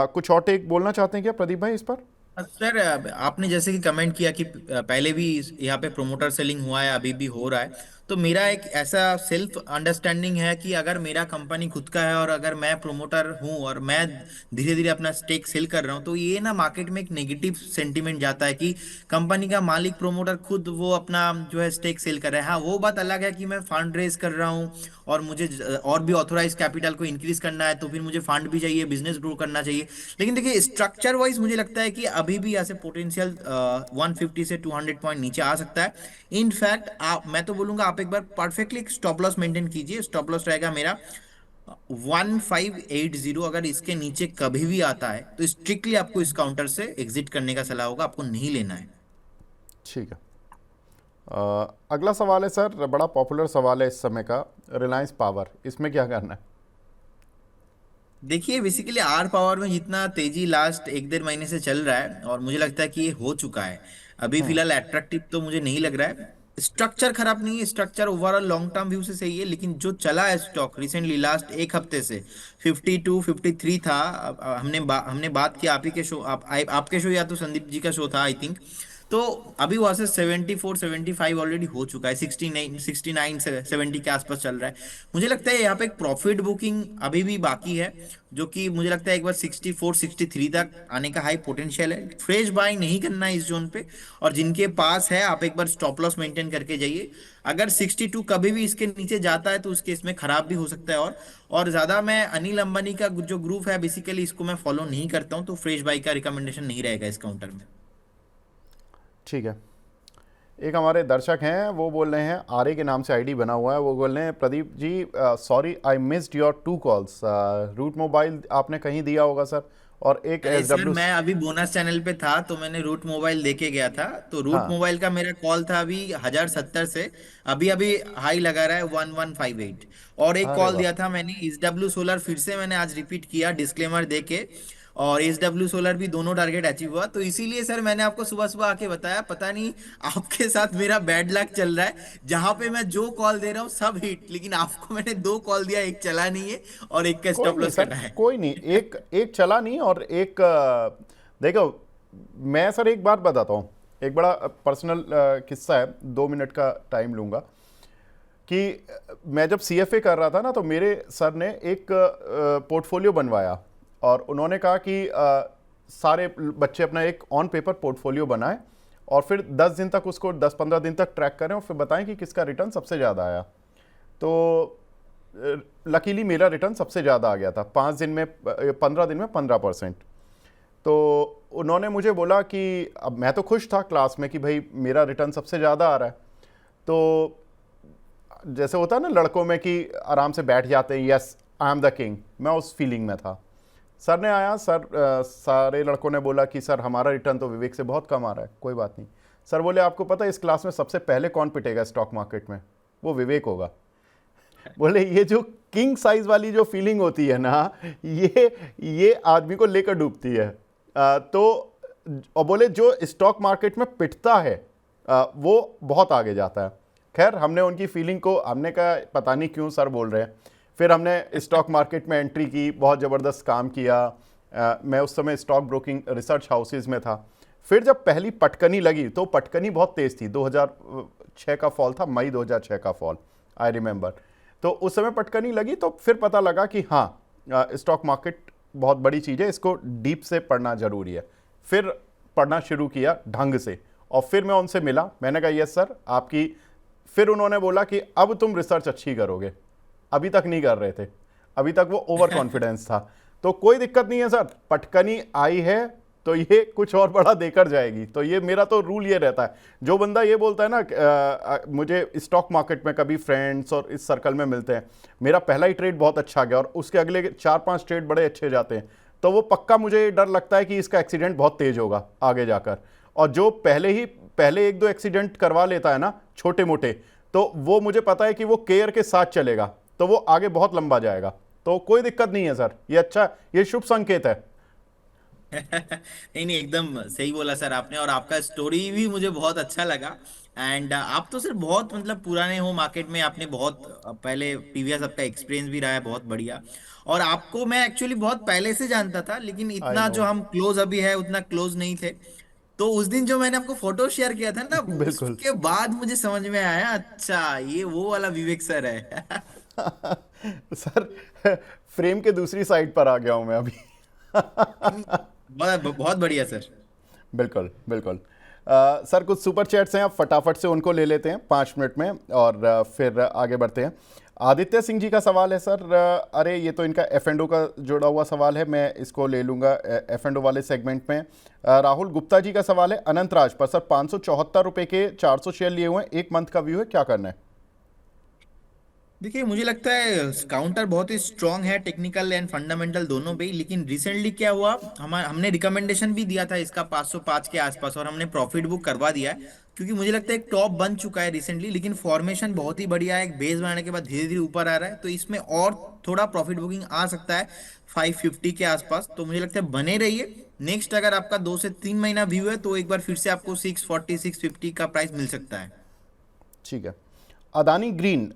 कुछ और टेक बोलना चाहते हैं क्या प्रदीप भाई इस पर? सर आपने जैसे कि कमेंट किया कि पहले भी यहाँ पे प्रोमोटर सेलिंग हुआ है, अभी भी हो रहा है, तो मेरा एक ऐसा सेल्फ अंडरस्टैंडिंग है कि अगर मेरा कंपनी खुद का है और अगर मैं प्रोमोटर हूँ और मैं धीरे धीरे अपना स्टेक सेल कर रहा हूँ, तो ये ना मार्केट में एक नेगेटिव सेंटीमेंट जाता है कि कंपनी का मालिक प्रोमोटर खुद वो अपना जो है स्टेक सेल कर रहा है। हाँ, वो बात अलग है कि मैं फंड रेज कर रहा हूँ और मुझे और भी ऑथोराइज कैपिटल को इंक्रीज करना है, तो फिर मुझे फंड भी चाहिए, बिजनेस ग्रो करना चाहिए, लेकिन देखिए स्ट्रक्चर वाइज मुझे लगता है कि अभी भी ऐसे पोटेंशियल 150 से 200 पॉइंट नीचे आ सकता है। इनफैक्ट आप, मैं तो बोलूंगा आप एक बार परफेक्टली स्टॉप लॉस मेंटेन कीजिए, स्टॉप लॉस रहेगा मेरा 1580, अगर इसके नीचे कभी भी आता है तो स्ट्रिक्टली आपको इस काउंटर से एग्जिट करने का सलाह होगा, आपको नहीं लेना है। ठीक है। अगला सवाल है सर, बड़ा पॉपुलर सवाल है इस समय का, रिलायंस पावर, इसमें क्या करना है? देखिए बेसिकली आर पावर में जितना तेजी लास्ट 1 डेढ़ महीने से चल रहा है, और मुझे लगता है कि ये हो चुका है, अभी फिलहाल अट्रैक्टिव तो मुझे नहीं लग रहा है, स्ट्रक्चर खराब नहीं है, structure overall long term view से सही है, लेकिन जो चला है स्टॉक रिसेंटली लास्ट एक हफ्ते से 52 53 था। हमने बात की आप ही के शो, आपके शो या तो संदीप जी का शो था आई थिंक। तो अभी वहां से 74 75 ऑलरेडी हो चुका है, 69 70 के आसपास चल रहा है। मुझे लगता है यहाँ पे एक प्रॉफिट बुकिंग अभी भी बाकी है, जो कि मुझे लगता है एक बार 64 63 तक आने का हाई पोटेंशियल है। फ्रेश बाय नहीं करना है इस जोन पे, और जिनके पास है आप एक बार स्टॉप लॉस मेंटेन करके जाइए। अगर 62 कभी भी इसके नीचे जाता है तो उस केस में खराब भी हो सकता है। और ज्यादा मैं अनिल अंबानी का जो ग्रुप है बेसिकली इसको मैं फॉलो नहीं करता हूँ, तो फ्रेश बाई का रिकमेंडेशन नहीं रहेगा इस काउंटर में। ठीक है। एक हमारे दर्शक हैं, वो बोल रहे हैं, आर्य के नाम से आईडी बना हुआ है, वो बोल रहे हैं Pradeep ji sorry I missed your 2 calls, route mobile आपने कहीं दिया होगा सर, और एक अरे एस सर डब्ल्यू। मैं अभी बोनस चैनल पे था तो मैंने रूट मोबाइल देके गया था, तो रूट हाँ। मोबाइल का मेरा कॉल था अभी 1070 से, अभी अभी हाई लगा रहा है 1158। और एक अरे कॉल वाह। दिया था मैंने एस डब्ल्यू सोलर, फिर से मैंने आज रिपीट किया डिस्क्लेमर देके, और एस डब्ल्यू सोलर भी दोनों टारगेट अचीव हुआ। तो इसीलिए सर मैंने आपको सुबह सुबह आके बताया, पता नहीं आपके साथ मेरा बैड लक चल रहा है, जहां पे मैं जो कॉल दे रहा हूँ सब हिट, लेकिन आपको मैंने 2 कॉल दिया, एक चला नहीं है और एक का कोई स्टॉप नहीं लॉस सर, कटा है। कोई नहीं, एक एक चला नहीं, और एक देखो, मैं सर एक बात बताता हूँ, एक बड़ा पर्सनल किस्सा है, 2 मिनट का टाइम लूँगा। कि मैं जब सीएफए कर रहा था ना, तो मेरे सर ने एक पोर्टफोलियो बनवाया, और उन्होंने कहा कि सारे बच्चे अपना एक ऑन पेपर पोर्टफोलियो बनाएं, और फिर 10 दिन तक उसको 10 15 दिन तक ट्रैक करें, और फिर बताएं कि किसका रिटर्न सबसे ज़्यादा आया। तो लकीली मेरा रिटर्न सबसे ज़्यादा आ गया था, 5 दिन में 15 दिन में 15%। तो उन्होंने मुझे बोला कि अब मैं तो खुश था क्लास में कि भाई मेरा रिटर्न सबसे ज़्यादा आ रहा है। तो जैसे होता है ना लड़कों में कि आराम से बैठ जाते हैं, yes I am the king, मैं उस फीलिंग में था। सर ने आया, सर सारे लड़कों ने बोला कि सर हमारा रिटर्न तो विवेक से बहुत कम आ रहा है, कोई बात नहीं। सर बोले आपको पता है इस क्लास में सबसे पहले कौन पिटेगा स्टॉक मार्केट में? वो विवेक होगा। बोले ये जो किंग साइज वाली जो फीलिंग होती है ना, ये आदमी को लेकर डूबती है। तो और बोले जो स्टॉक मार्केट में पिटता है वो बहुत आगे जाता है। खैर हमने उनकी फीलिंग को, हमने कहा पता नहीं क्यों सर बोल रहे हैं। फिर हमने स्टॉक मार्केट में एंट्री की, बहुत ज़बरदस्त काम किया। मैं उस समय स्टॉक ब्रोकिंग रिसर्च हाउसेज में था। फिर जब पहली पटकनी लगी, तो पटकनी बहुत तेज़ थी, 2006 का फॉल था, मई 2006 का फॉल, आई रिमेंबर। तो उस समय पटकनी लगी, तो फिर पता लगा कि हाँ स्टॉक मार्केट बहुत बड़ी चीज़ है, इसको डीप से पढ़ना ज़रूरी है। फिर पढ़ना शुरू किया ढंग से, और फिर मैं उनसे मिला, मैंने कहा यस सर आपकी। फिर उन्होंने बोला कि अब तुम रिसर्च अच्छी करोगे, अभी तक नहीं कर रहे थे, अभी तक वो ओवर कॉन्फिडेंस था। तो कोई दिक्कत नहीं है सर, पटकनी आई है तो ये कुछ और बड़ा देकर जाएगी। तो ये मेरा तो रूल ये रहता है, जो बंदा ये बोलता है ना मुझे स्टॉक मार्केट में कभी फ्रेंड्स और इस सर्कल में मिलते हैं, मेरा पहला ही ट्रेड बहुत अच्छा गया और उसके अगले 4 5 ट्रेड बड़े अच्छे जाते हैं, तो वो पक्का मुझे डर लगता है कि इसका एक्सीडेंट बहुत तेज होगा आगे जाकर। और जो पहले 1 2 एक्सीडेंट करवा लेता है ना छोटे मोटे, तो वो मुझे पता है कि वो केयर के साथ चलेगा, तो वो आगे बहुत लंबा जाएगा। तो कोई दिक्कत नहीं है सर, ये अच्छा, ये शुभ संकेत है। नहीं नहीं, एकदम सही बोला सर आपने, और आपका स्टोरी भी मुझे बहुत अच्छा लगा। एंड आप तो सर बहुत मतलब पुराने हो मार्केट में, आपने बहुत पहले प्रीवियस आपका एक्सपीरियंस भी रहा है बहुत बढ़िया। और आपको मैं एक्चुअली बहुत पहले से जानता था, लेकिन आई इतना नो। जो हम क्लोज अभी है उतना क्लोज नहीं थे। तो उस दिन जो मैंने आपको फोटो शेयर किया था ना, बिल्कुल। उसके बाद मुझे समझ में आया, अच्छा ये वो वाला विवेक सर है। सर फ्रेम के दूसरी साइड पर आ गया हूं मैं अभी। बहुत बहुत बढ़िया सर। बिल्कुल बिल्कुल। सर कुछ सुपर चैट्स हैं, आप फटाफट से उनको ले लेते हैं 5 मिनट में, और फिर आगे बढ़ते हैं। आदित्य सिंह जी का सवाल है सर, अरे ये तो इनका एफ एंड ओ का जुड़ा हुआ सवाल है, मैं इसको ले लूँगा एफ एंड ओ वाले सेगमेंट में। राहुल गुप्ता जी का सवाल है अनंत राज पर, सर 574 रुपये के 400 शेयर लिए हुए हैं, 1 मंथ का व्यू है, क्या करना है? देखिए मुझे लगता है काउंटर बहुत ही स्ट्रांग है टेक्निकल एंड फंडामेंटल दोनों पे ही, लेकिन रिसेंटली क्या हुआ, हमने रिकमेंडेशन भी दिया था इसका 505 के आसपास, और हमने प्रॉफिट बुक करवा दिया है, क्योंकि मुझे लगता है एक टॉप बन चुका है रिसेंटली, लेकिन फॉर्मेशन बहुत ही बढ़िया है, एक बेस बनाने के बाद धीरे धीरे ऊपर आ रहा है, तो इसमें और थोड़ा प्रॉफिट बुकिंग आ सकता है 550 के आसपास। तो मुझे लगता है बने रहिए। नेक्स्ट अगर आपका 2 से 3 महीना व्यू है तो एक बार फिर से आपको 640 650 का प्राइस मिल सकता है। ठीक है। अदानी ग्रीन,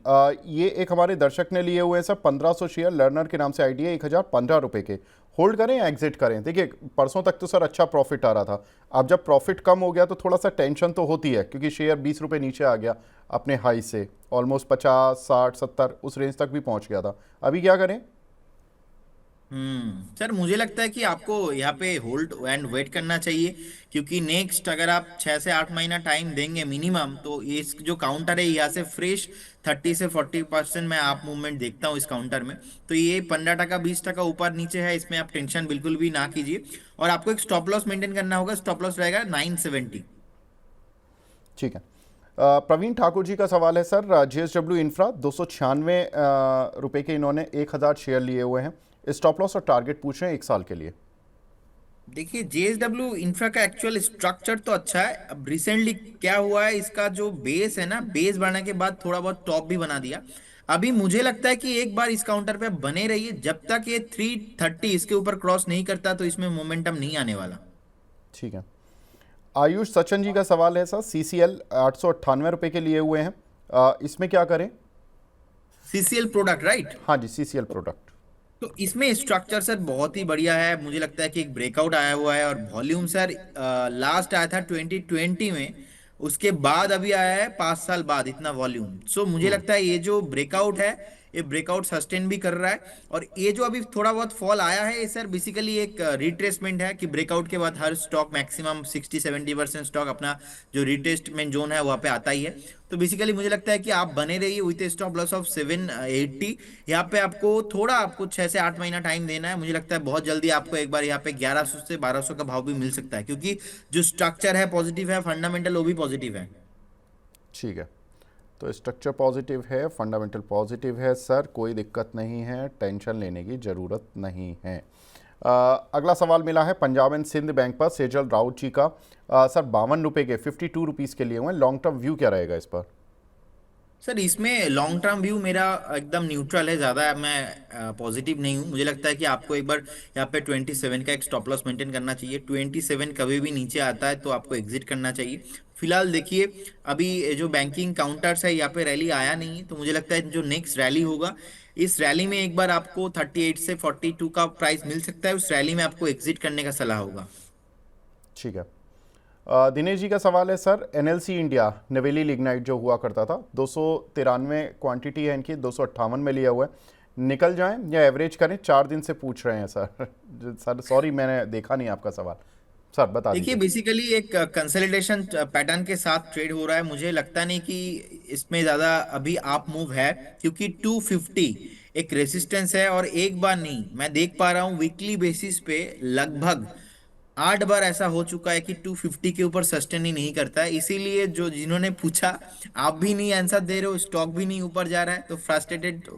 ये एक हमारे दर्शक ने लिए हुए हैं सर, 1500 शेयर, लर्नर के नाम से आईडी है, 1015 रुपये के। होल्ड करें या एग्जिट करें? देखिए परसों तक तो सर अच्छा प्रॉफिट आ रहा था, अब जब प्रॉफिट कम हो गया तो थोड़ा सा टेंशन तो होती है, क्योंकि शेयर 20 रुपये नीचे आ गया अपने हाई से, ऑलमोस्ट 50, 60, 70 उस रेंज तक भी पहुंच गया था। अभी क्या करें? सर मुझे लगता है कि आपको यहाँ पे होल्ड एंड वेट करना चाहिए, क्योंकि नेक्स्ट अगर आप 6 से 8 महीना टाइम देंगे मिनिमम, तो ये जो काउंटर है यहाँ से फ्रेश 30 से 40% में आप मूवमेंट देखता हूँ इस काउंटर में। तो ये 15 टका 20 टका ऊपर नीचे है, इसमें आप टेंशन बिल्कुल भी ना कीजिए। और आपको एक स्टॉप लॉस मेंटेन करना होगा, स्टॉप लॉस रहेगा 970। ठीक है। प्रवीण ठाकुर जी का सवाल है सर, JSW इंफ्रा 296 रुपये के, इन्होंने 1000 शेयर लिए हुए हैं, स्टॉप लॉस और टारगेट पूछ रहे हैं 1 साल के लिए। देखिए जेएसडब्ल्यू इंफ्रा का एक्चुअल स्ट्रक्चर तो अच्छा है। अब रिसेंटली क्या हुआ है, इसका जो बेस है ना, बेस बढ़ने के बाद थोड़ा बहुत टॉप भी बना दिया। अभी मुझे लगता है कि एक बार इस काउंटर पे बने रहिए, जब तक ये 330 इसके ऊपर क्रॉस नहीं करता तो इसमें मोमेंटम नहीं आने वाला। ठीक है। आयुष सचिन जी का सवाल है सर, CCL 898 रुपये के लिए हुए हैं, इसमें क्या करें? CCL product right. हाँ जी, CCL प्रोडक्ट। तो इसमें स्ट्रक्चर सर बहुत ही बढ़िया है, मुझे लगता है कि एक ब्रेकआउट आया हुआ है। और वॉल्यूम सर लास्ट आया था 2020 में, उसके बाद अभी आया है 5 साल बाद इतना वॉल्यूम। सो मुझे लगता है ये जो ब्रेकआउट है, ये ब्रेकआउट सस्टेन भी कर रहा है। और ये जो अभी थोड़ा बहुत फॉल आया है, ये सर बेसिकली एक रिट्रेसमेंट है कि ब्रेकआउट के बाद हर स्टॉक मैक्सिमम 60-70% स्टॉक अपना जो रिट्रेसमेंट जोन है वहाँ पे आता ही है। तो बेसिकली मुझे लगता है कि आप बने रहिए विथ स्टॉप लॉस ऑफ 780। यहाँ पे आपको 6 से 8 महीना टाइम देना है। मुझे लगता है बहुत जल्दी आपको एक बार यहाँ पे 1100 से 1200 का भाव भी मिल सकता है, क्योंकि जो स्ट्रक्चर है पॉजिटिव है, फंडामेंटल वो भी पॉजिटिव है। ठीक है, तो स्ट्रक्चर पॉजिटिव है, फंडामेंटल पॉजिटिव है सर, कोई दिक्कत नहीं है, टेंशन लेने की ज़रूरत नहीं है। अगला सवाल मिला है पंजाब एंड सिंध बैंक पर, सेजल राउत जी का। सर 52 रुपये के 52 रुपीज़ के लिए हुए, लॉन्ग टर्म व्यू क्या रहेगा इस पर? सर इसमें लॉन्ग टर्म व्यू मेरा एकदम न्यूट्रल है, ज़्यादा मैं पॉजिटिव नहीं हूँ। मुझे लगता है कि आपको एक बार यहाँ पे 27 का एक स्टॉप लॉस मेंटेन करना चाहिए। 27 कभी भी नीचे आता है तो आपको एग्जिट करना चाहिए। फिलहाल देखिए, अभी ये जो बैंकिंग काउंटर्स है यहाँ पे रैली आया नहीं है, तो मुझे लगता है जो नेक्स्ट रैली होगा, इस रैली में एक बार आपको 38 से 42 का प्राइस मिल सकता है, उस रैली में आपको एग्जिट करने का सलाह होगा। ठीक है। दिनेश जी का सवाल है सर, NLC इंडिया नवेली लिग्नाइट जो हुआ करता था, 293 क्वांटिटी है इनकी, 258 में लिया हुआ है, निकल जाएं या एवरेज करें? 4 दिन से पूछ रहे हैं सर। सर सॉरी, मैंने देखा नहीं आपका सवाल, सर बता देखिए दीजिए। बेसिकली एक कंसोलिडेशन पैटर्न के साथ ट्रेड हो रहा है। मुझे लगता नहीं कि इसमें ज्यादा अभी आप मूव है, क्योंकि 250 एक रेसिस्टेंस है। और एक बार नहीं, मैं देख पा रहा हूँ वीकली बेसिस पे लगभग 8 बार ऐसा हो चुका है कि 250 के ऊपर सस्टेन ही नहीं करता है। इसीलिए जो जिन्होंने पूछा, आप भी नहीं आंसर दे रहे हो, स्टॉक भी नहीं ऊपर जा रहा है, तो फ्रस्ट्रेटेड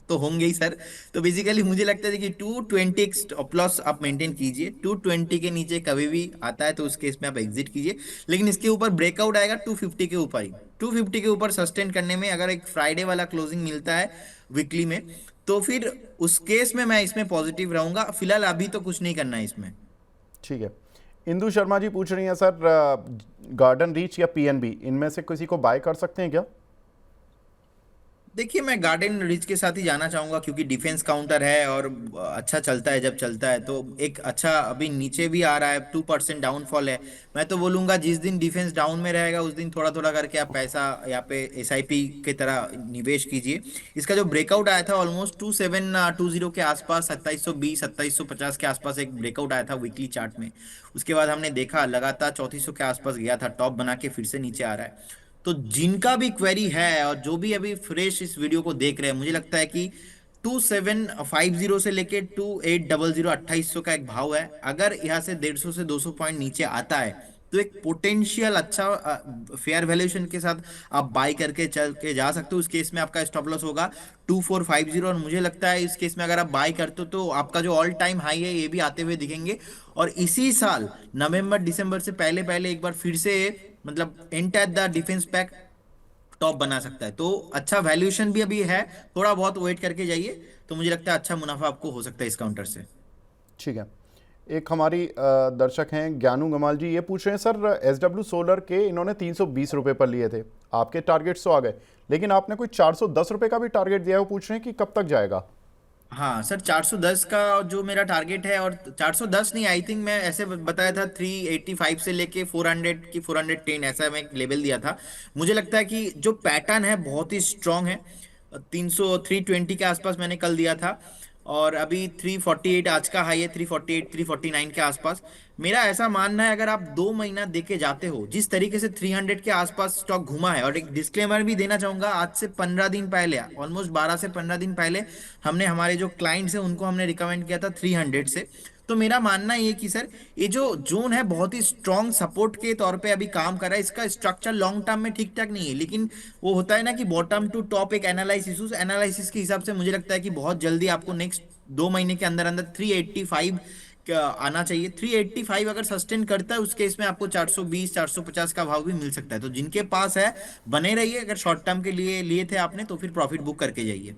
तो होंगे ही सर। तो बेसिकली मुझे लगता है कि 220 स्टॉप लॉस आप मेंटेन कीजिए। 220 के नीचे कभी भी आता है तो उस केस में आप एग्जिट कीजिए, लेकिन इसके ऊपर ब्रेकआउट आएगा 250 के ऊपर ही। 250 के ऊपर सस्टेन करने में अगर एक फ्राइडे वाला क्लोजिंग मिलता है वीकली में, तो फिर उस केस में मैं इसमें पॉजिटिव रहूंगा। फिलहाल अभी तो कुछ नहीं करना है इसमें। ठीक है। इंदु शर्मा जी पूछ रही हैं सर, गार्डन रीच या PNB, इनमें से किसी को बाय कर सकते हैं क्या? देखिए मैं गार्डन रिच के साथ ही जाना चाहूंगा, क्योंकि डिफेंस काउंटर है और अच्छा चलता है। जब चलता है तो एक अच्छा, अभी नीचे भी आ रहा है, 2% डाउनफॉल है। मैं तो बोलूंगा जिस दिन डिफेंस डाउन में रहेगा उस दिन थोड़ा थोड़ा करके आप पैसा यहाँ पे SIP की तरह निवेश कीजिए। इसका जो ब्रेकआउट आया था ऑलमोस्ट 2720 के आसपास, 2720 2750 के आसपास एक ब्रेकआउट आया था वीकली चार्ट में। उसके बाद हमने देखा लगातार 3400 के आसपास गया था, टॉप बना के फिर से नीचे आ रहा है। तो जिनका भी क्वेरी है और जो भी अभी फ्रेश इस वीडियो को देख रहे हैं, मुझे लगता है कि 2750 से लेके 2800 2800 का एक भाव है। अगर यहाँ से 150 से 200 पॉइंट नीचे आता है तो एक पोटेंशियल अच्छा फेयर वैल्यूएशन के साथ आप बाई करके चल के जा सकते हो। उस केस में आपका स्टॉप लॉस होगा 2450। और मुझे लगता है इस केस में अगर आप बाई करते हो तो आपका जो ऑल टाइम हाई है ये भी आते हुए दिखेंगे। और इसी साल नवंबर दिसंबर से पहले पहले एक बार फिर से, मतलब enter the defence pack top बना सकता है। तो अच्छा वैल्यूएशन भी अभी है, थोड़ा बहुत वेट करके जाइए, तो मुझे लगता है अच्छा मुनाफा आपको हो सकता है इस काउंटर से। ठीक है। एक हमारी दर्शक हैं ज्ञानू गमाल जी, ये पूछ रहे हैं सर SW सोलर के इन्होंने 320 रुपए पर लिए थे, आपके टारगेट्स तो आ गए, लेकिन आपने कोई 410 रुपए का भी टारगेट दिया है, वो पूछ रहे हैं कि कब तक जाएगा। हाँ सर, 410 का जो मेरा टारगेट है, और 410 नहीं, आई थिंक मैं ऐसे बताया था 385 से लेके 400 की 410, ऐसा मैं एक लेवल दिया था। मुझे लगता है कि जो पैटर्न है बहुत ही स्ट्रांग है। 320 के आसपास मैंने कल दिया था, और अभी 348 आज का हाई है, 348 349 के आसपास। मेरा ऐसा मानना है, अगर आप 2 महीना देके जाते हो, जिस तरीके से 300 के आसपास स्टॉक घुमा है, और एक डिस्क्लेमर भी देना चाहूंगा, आज से 15 दिन पहले, ऑलमोस्ट 12 से 15 दिन पहले, हमने हमारे जो क्लाइंट्स हैं उनको हमने रिकमेंड किया था 300 से। तो मेरा मानना ये कि सर, ये जो जोन है बहुत ही स्ट्रांग सपोर्ट के तौर पे अभी काम कर रहा है। इसका स्ट्रक्चर लॉन्ग टर्म में ठीक ठाक नहीं है, लेकिन वो होता है ना कि बॉटम टू टॉप एक एनालिसिस के हिसाब से मुझे लगता है कि बहुत जल्दी आपको नेक्स्ट 2 महीने के अंदर अंदर 385 आना चाहिए। 385 अगर सस्टेन करता है, उस केस में आपको 420 450 का भाव भी मिल सकता है। तो जिनके पास है, बने रहिए। अगर शॉर्ट टर्म के लिए लिए थे आपने, तो फिर प्रॉफिट बुक करके जाइए।